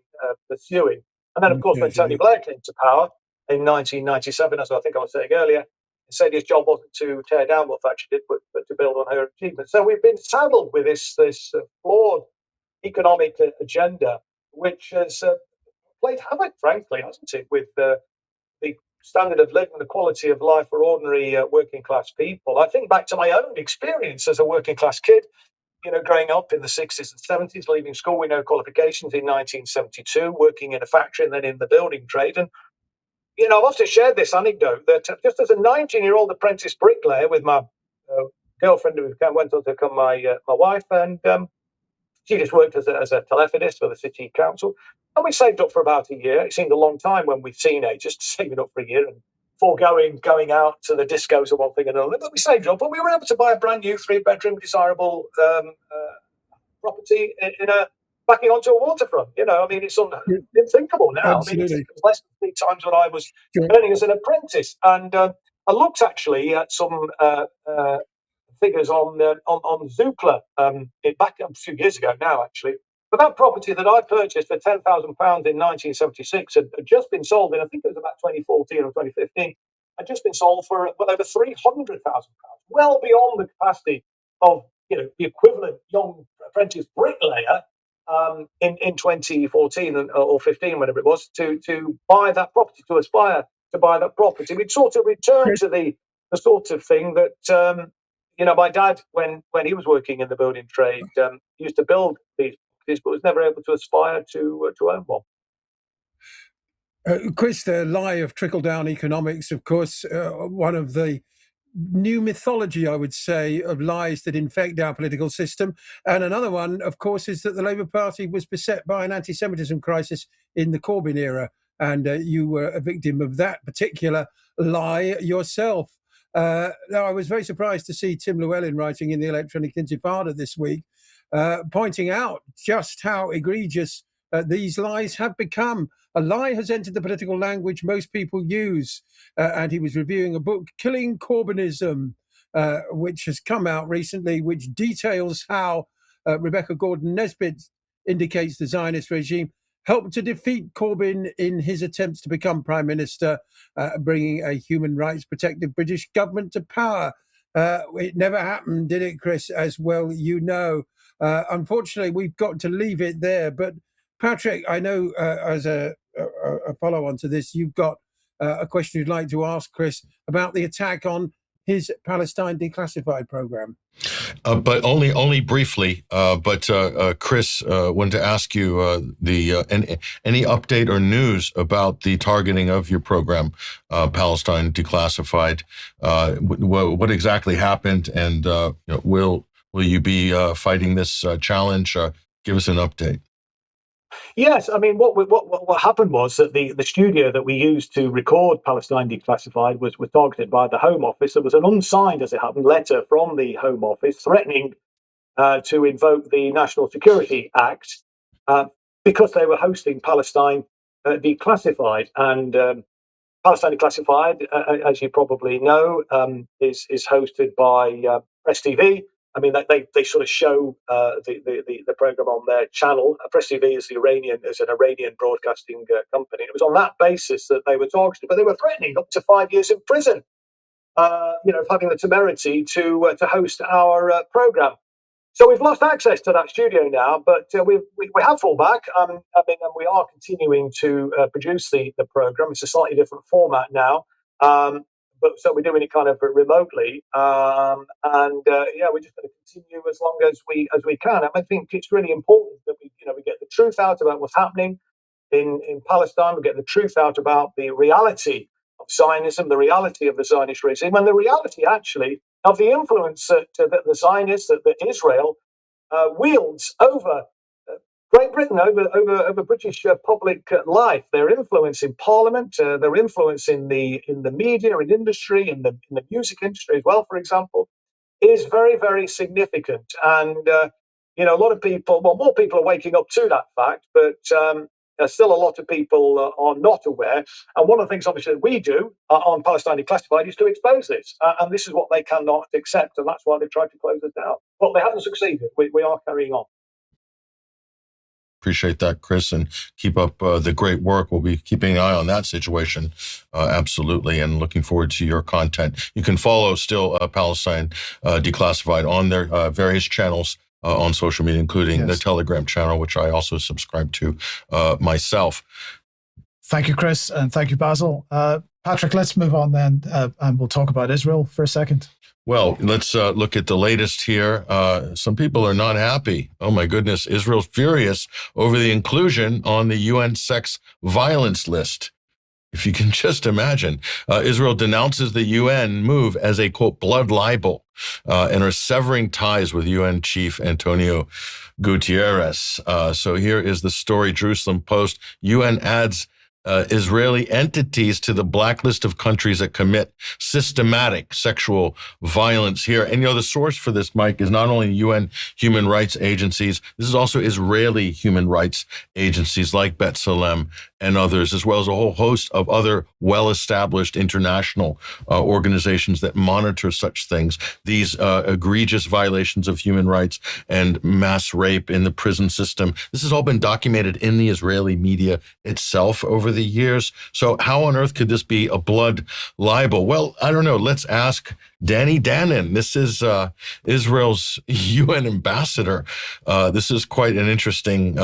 pursuing. And then, of course, when Tony Blair came to power in 1997, as I think I was saying earlier, he said his job wasn't to tear down what Thatcher did, but to build on her achievements. So we've been saddled with this flawed economic agenda, which has played havoc, frankly, hasn't it, with the standard of living, the quality of life for ordinary working class people. I think back to my own experience as a working class kid, growing up in the 60s and 70s, leaving school with no qualifications in 1972, working in a factory and then in the building trade. And, I've often shared this anecdote that just as a 19-year-old apprentice bricklayer with my girlfriend, who went on to become my wife, and she just worked as a telephonist for the city council. And we saved up for about a year. It seemed a long time when we'd seen it, just saving up for a year and going out to the discos or one thing and another. But we saved up and we were able to buy a brand new 3-bedroom desirable property backing onto a waterfront. It's unthinkable now. Absolutely. I mean, it's less than 3 times what I was earning as an apprentice. And I looked actually at some figures on Zoopla back a few years ago now, actually. But that property that I purchased for £10,000 in 1976 had just been sold in, I think it was about 2014 or 2015, had just been sold for well over £300,000, well beyond the capacity of the equivalent young apprentice bricklayer in 2014 or 15, whatever it was, to buy that property, to aspire to buy that property. We'd sort of return to the sort of thing that my dad, when he was working in the building trade, used to build these properties, but was never able to aspire to own one. Chris, the lie of trickle-down economics, of course, one of the new mythology, I would say, of lies that infect our political system. And another one, of course, is that the Labour Party was beset by an anti-Semitism crisis in the Corbyn era. And you were a victim of that particular lie yourself. Now, I was very surprised to see Tim Llewellyn writing in the Electronic Intifada this week, pointing out just how egregious these lies have become. A lie has entered the political language most people use. And he was reviewing a book, Killing Corbynism, which has come out recently, which details how Rebecca Gordon-Nesbitt indicates the Zionist regime helped to defeat Corbyn in his attempts to become Prime Minister, bringing a human rights protective British government to power. It never happened, did it, Chris? As well, you know. Unfortunately, we've got to leave it there. But Patrick, I know as a follow-on to this, you've got a question you'd like to ask Chris about the attack on his Palestine declassified program. But only briefly. But Chris, wanted to ask you any update or news about the targeting of your program, Palestine Declassified. What exactly happened, and will you be fighting this challenge? Give us an update. Yes, I mean, what happened was that the studio that we used to record Palestine Declassified was targeted by the Home Office. There was an unsigned, as it happened, letter from the Home Office threatening to invoke the National Security Act because they were hosting Palestine Declassified. And Palestine Declassified, as you probably know, is hosted by Press TV. I mean, they sort of show the program on their channel. Press TV is an Iranian broadcasting company. It was on that basis that they were targeted, but they were threatening up to 5 years in prison. For having the temerity to host our program. So we've lost access to that studio now, but we have fallback. Back. And we are continuing to produce the program. It's a slightly different format now. But so we're doing it kind of remotely, we're just going to continue as long as we can. I think it's really important that we get the truth out about what's happening in Palestine. We get the truth out about the reality of Zionism, the reality of the Zionist regime, and the reality actually of the influence that the Zionists, that Israel wields over Great Britain, over British public life. Their influence in Parliament, their influence in the media and industry, in the music industry as well, for example, is very, very significant. And a lot of people, more people are waking up to that fact, but still a lot of people are not aware. And one of the things, obviously, that we do on Palestine Declassified is to expose this. And this is what they cannot accept, and that's why they've tried to close us down. But they haven't succeeded. We are carrying on. Appreciate that, Chris, and keep up the great work. We'll be keeping an eye on that situation, absolutely, and looking forward to your content. You can follow still Palestine Declassified on their various channels on social media, including the Telegram channel, which I also subscribe to myself. Thank you, Chris, and thank you, Basil. Patrick, let's move on then, and we'll talk about Israel for a second. Well, let's look at the latest here. Some people are not happy. Oh, my goodness. Israel's furious over the inclusion on the UN sex violence list. If you can just imagine, Israel denounces the UN move as a, quote, blood libel and are severing ties with UN chief Antonio Guterres. So here is the story, Jerusalem Post. UN adds Israeli entities to the blacklist of countries that commit systematic sexual violence here. And, the source for this, Mike, is not only UN human rights agencies, this is also Israeli human rights agencies like B'Tselem and others, as well as a whole host of other well-established international organizations that monitor such things. These egregious violations of human rights and mass rape in the prison system. This has all been documented in the Israeli media itself over the years. So how on earth could this be a blood libel? Well, I don't know. Let's ask Danny Danon. This is Israel's UN ambassador. This is quite an interesting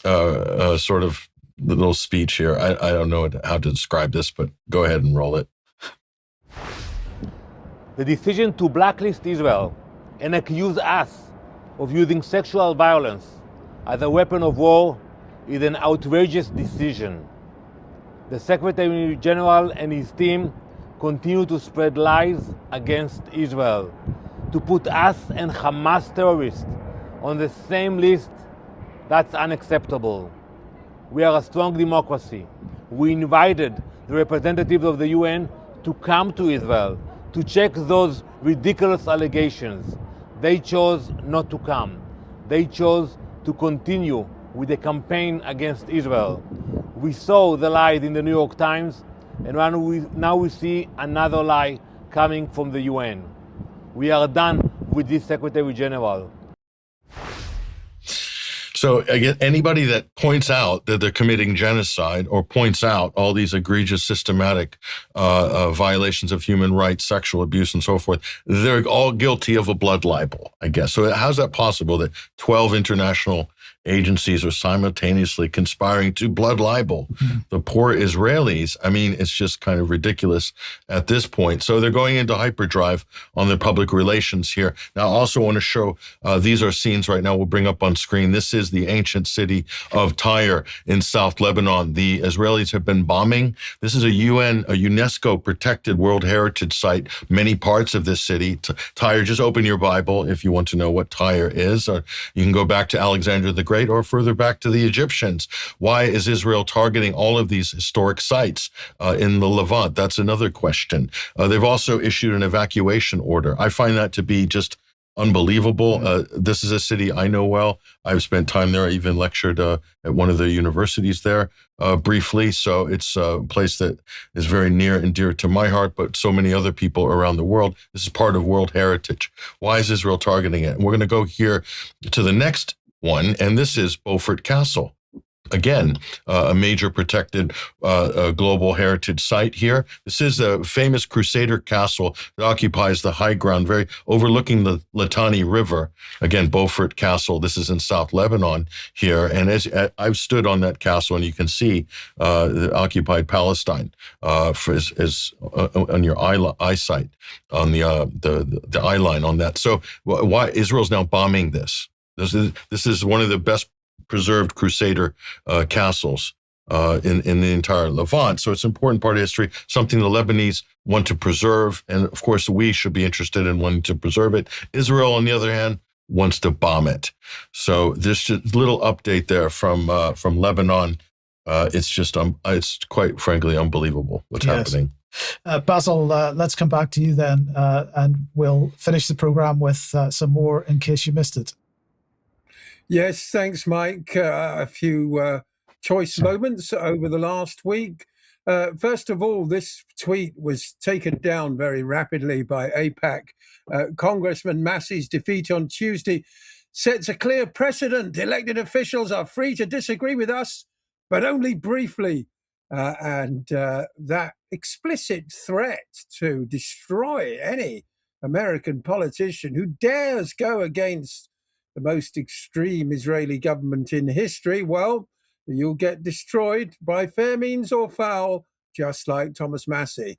sort of little speech here. I don't know how to describe this, but go ahead and roll it. The decision to blacklist Israel and accuse us of using sexual violence as a weapon of war is an outrageous decision. The Secretary General and his team continue to spread lies against Israel, to put us and Hamas terrorists on the same list. That's unacceptable. We are a strong democracy. We invited the representatives of the UN to come to Israel to check those ridiculous allegations. They chose not to come. They chose to continue with the campaign against Israel. We saw the lies in the New York Times, and now we see another lie coming from the UN. We are done with this Secretary General. So again, anybody that points out that they're committing genocide or points out all these egregious systematic violations of human rights, sexual abuse, and so forth, they're all guilty of a blood libel, I guess. So how's that possible that 12 international agencies are simultaneously conspiring to blood libel the poor Israelis? I mean, it's just kind of ridiculous at this point. So they're going into hyperdrive on their public relations here. Now, I also want to show, these are scenes right now we'll bring up on screen. This is the ancient city of Tyre in South Lebanon. The Israelis have been bombing. This is a UNESCO protected World Heritage Site, many parts of this city. Tyre, just open your Bible if you want to know what Tyre is. Or you can go back to Alexander the Great or further back to the Egyptians. Why is Israel targeting all of these historic sites in the Levant? That's another question. They've also issued an evacuation order. I find that to be just unbelievable. This is a city I know well. I've spent time there. I even lectured at one of the universities there briefly. So it's a place that is very near and dear to my heart, but so many other people around the world. This is part of World Heritage. Why is Israel targeting it? And we're going to go here to the next one, and this is Beaufort Castle. Again, a major protected global heritage site here. This is a famous Crusader castle that occupies the high ground, very overlooking the Litani River. Again, Beaufort Castle. This is in South Lebanon here, and as I've stood on that castle, and you can see the occupied Palestine as on your eyesight on the eye line on that. So why Israel's now bombing this? This is one of the best preserved Crusader castles in the entire Levant. So it's an important part of history, something the Lebanese want to preserve. And of course, we should be interested in wanting to preserve it. Israel, on the other hand, wants to bomb it. So there's just a little update there from Lebanon. It's just, it's quite frankly unbelievable what's happening. Basil, let's come back to you then, and we'll finish the program with some more in case you missed it. Yes, thanks, Mike. A few choice moments over the last week. First of all, this tweet was taken down very rapidly by AIPAC. Congressman Massey's defeat on Tuesday sets a clear precedent. Elected officials are free to disagree with us, but only briefly. And that explicit threat to destroy any American politician who dares go against the most extreme Israeli government in history, well, you'll get destroyed by fair means or foul, just like Thomas Massey.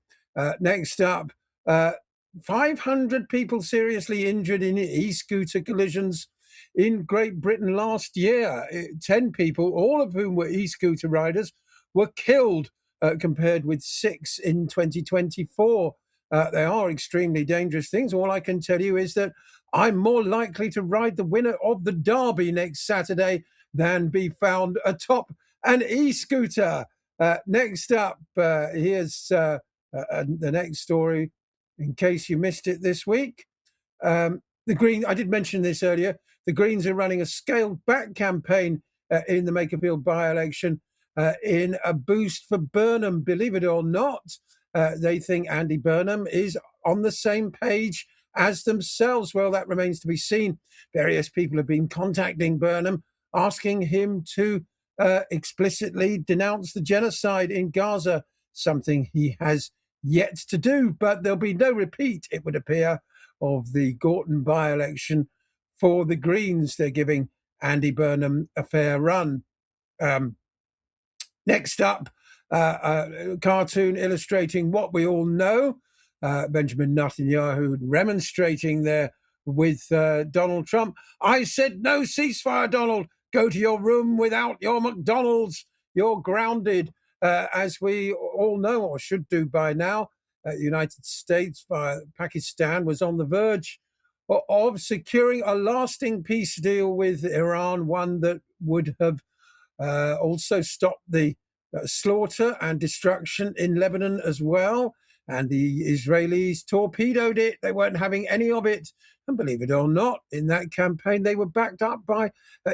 Next up, 500 people seriously injured in e-scooter collisions in Great Britain last year. 10 people, all of whom were e-scooter riders, were killed compared with 6 in 2024. They are extremely dangerous things. All I can tell you is that I'm more likely to ride the winner of the Derby next Saturday than be found atop an e-scooter. Next up, here's the next story, in case you missed it this week. The Greens, I did mention this earlier, the Greens are running a scaled-back campaign in the Makerfield by-election in a boost for Burnham. Believe it or not, they think Andy Burnham is on the same page as themselves. Well, that remains to be seen. Various people have been contacting Burnham, asking him to explicitly denounce the genocide in Gaza, something he has yet to do. But there'll be no repeat, it would appear, of the Gorton by-election for the Greens. They're giving Andy Burnham a fair run. Next up, a cartoon illustrating what we all know. Benjamin Netanyahu remonstrating there with Donald Trump. I said no ceasefire, Donald. Go to your room without your McDonald's. You're grounded. As we all know, or should do by now, the United States, Pakistan was on the verge of securing a lasting peace deal with Iran, one that would have also stopped the slaughter and destruction in Lebanon as well. And the Israelis torpedoed it. They weren't having any of it. And believe it or not, in that campaign, they were backed up by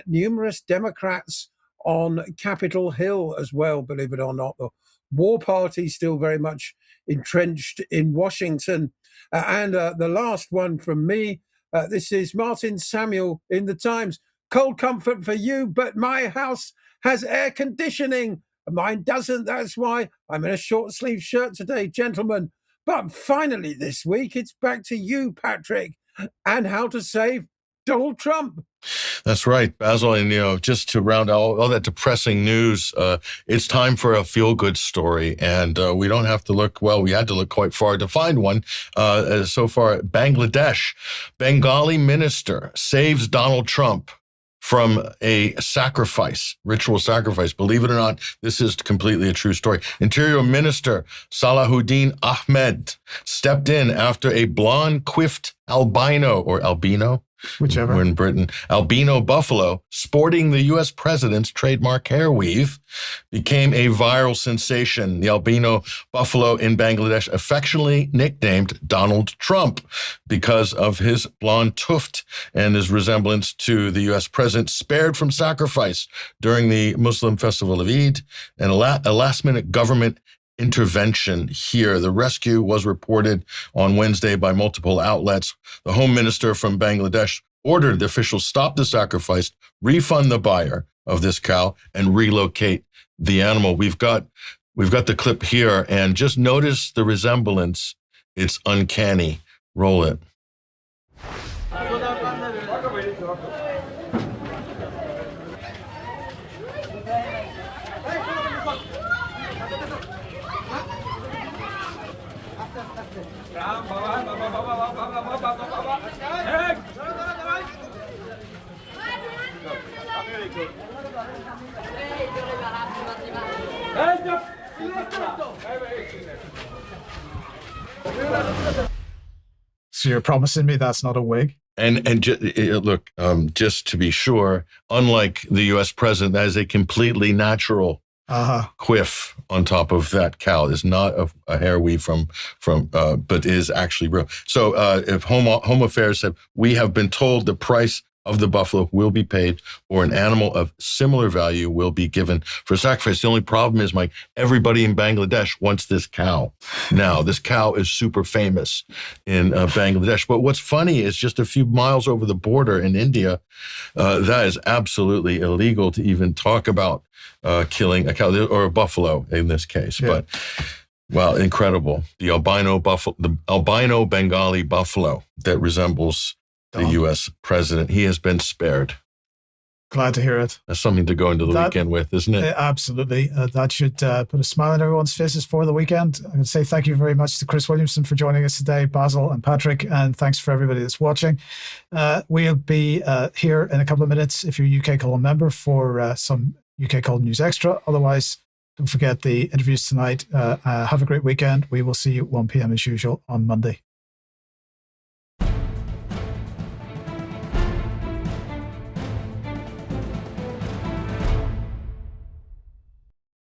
numerous Democrats on Capitol Hill as well, believe it or not. The war party still very much entrenched in Washington. And the last one from me, this is Martin Samuel in the Times. cold comfort for you, but my house has air conditioning. Mine doesn't. That's why I'm in a short sleeve shirt today, gentlemen. But finally this week, it's back to you, Patrick, and how to save Donald Trump. That's right, Basil. And, just to round out all that depressing news, it's time for a feel-good story. And we don't have to look, we had to look quite far to find one. So far, Bangladesh, Bengali minister saves Donald Trump from a ritual sacrifice. Believe it or not, this is completely a true story. Interior Minister Salahuddin Ahmed stepped in after a blonde-quiffed albino, whichever. We're in Britain. Albino buffalo, sporting the U.S. president's trademark hair weave, became a viral sensation. The albino buffalo in Bangladesh, affectionately nicknamed Donald Trump because of his blonde tuft and his resemblance to the U.S. president, spared from sacrifice during the Muslim festival of Eid, and a last-minute government intervention here. The rescue was reported on Wednesday by multiple outlets. The Home Minister from Bangladesh ordered the officials stop the sacrifice, refund the buyer of this cow, and relocate the animal. We've got the clip here, and just notice the resemblance. It's uncanny. Roll it. So you're promising me that's not a wig? Look, just to be sure, unlike the U.S. president, that is a completely natural quiff on top of that cow. It's not a hair weave but is actually real. So if Home Affairs said, we have been told the price of the buffalo will be paid, or an animal of similar value will be given for sacrifice. The only problem is, Mike, everybody in Bangladesh wants this cow. Now, this cow is super famous in Bangladesh. But what's funny is just a few miles over the border in India, that is absolutely illegal to even talk about killing a cow, or a buffalo in this case. Yeah. But wow, incredible. The albino Bengali buffalo that resembles the U.S. president, he has been spared. Glad to hear it. That's something to go into the weekend with, isn't it? Absolutely. That should put a smile on everyone's faces for the weekend. I'm going to say thank you very much to Chris Williamson for joining us today, Basil and Patrick, and thanks for everybody that's watching. We'll be here in a couple of minutes if you're a UK Column member for some UK Column News Extra. Otherwise, don't forget the interviews tonight. Have a great weekend. We will see you at 1 p.m. as usual on Monday.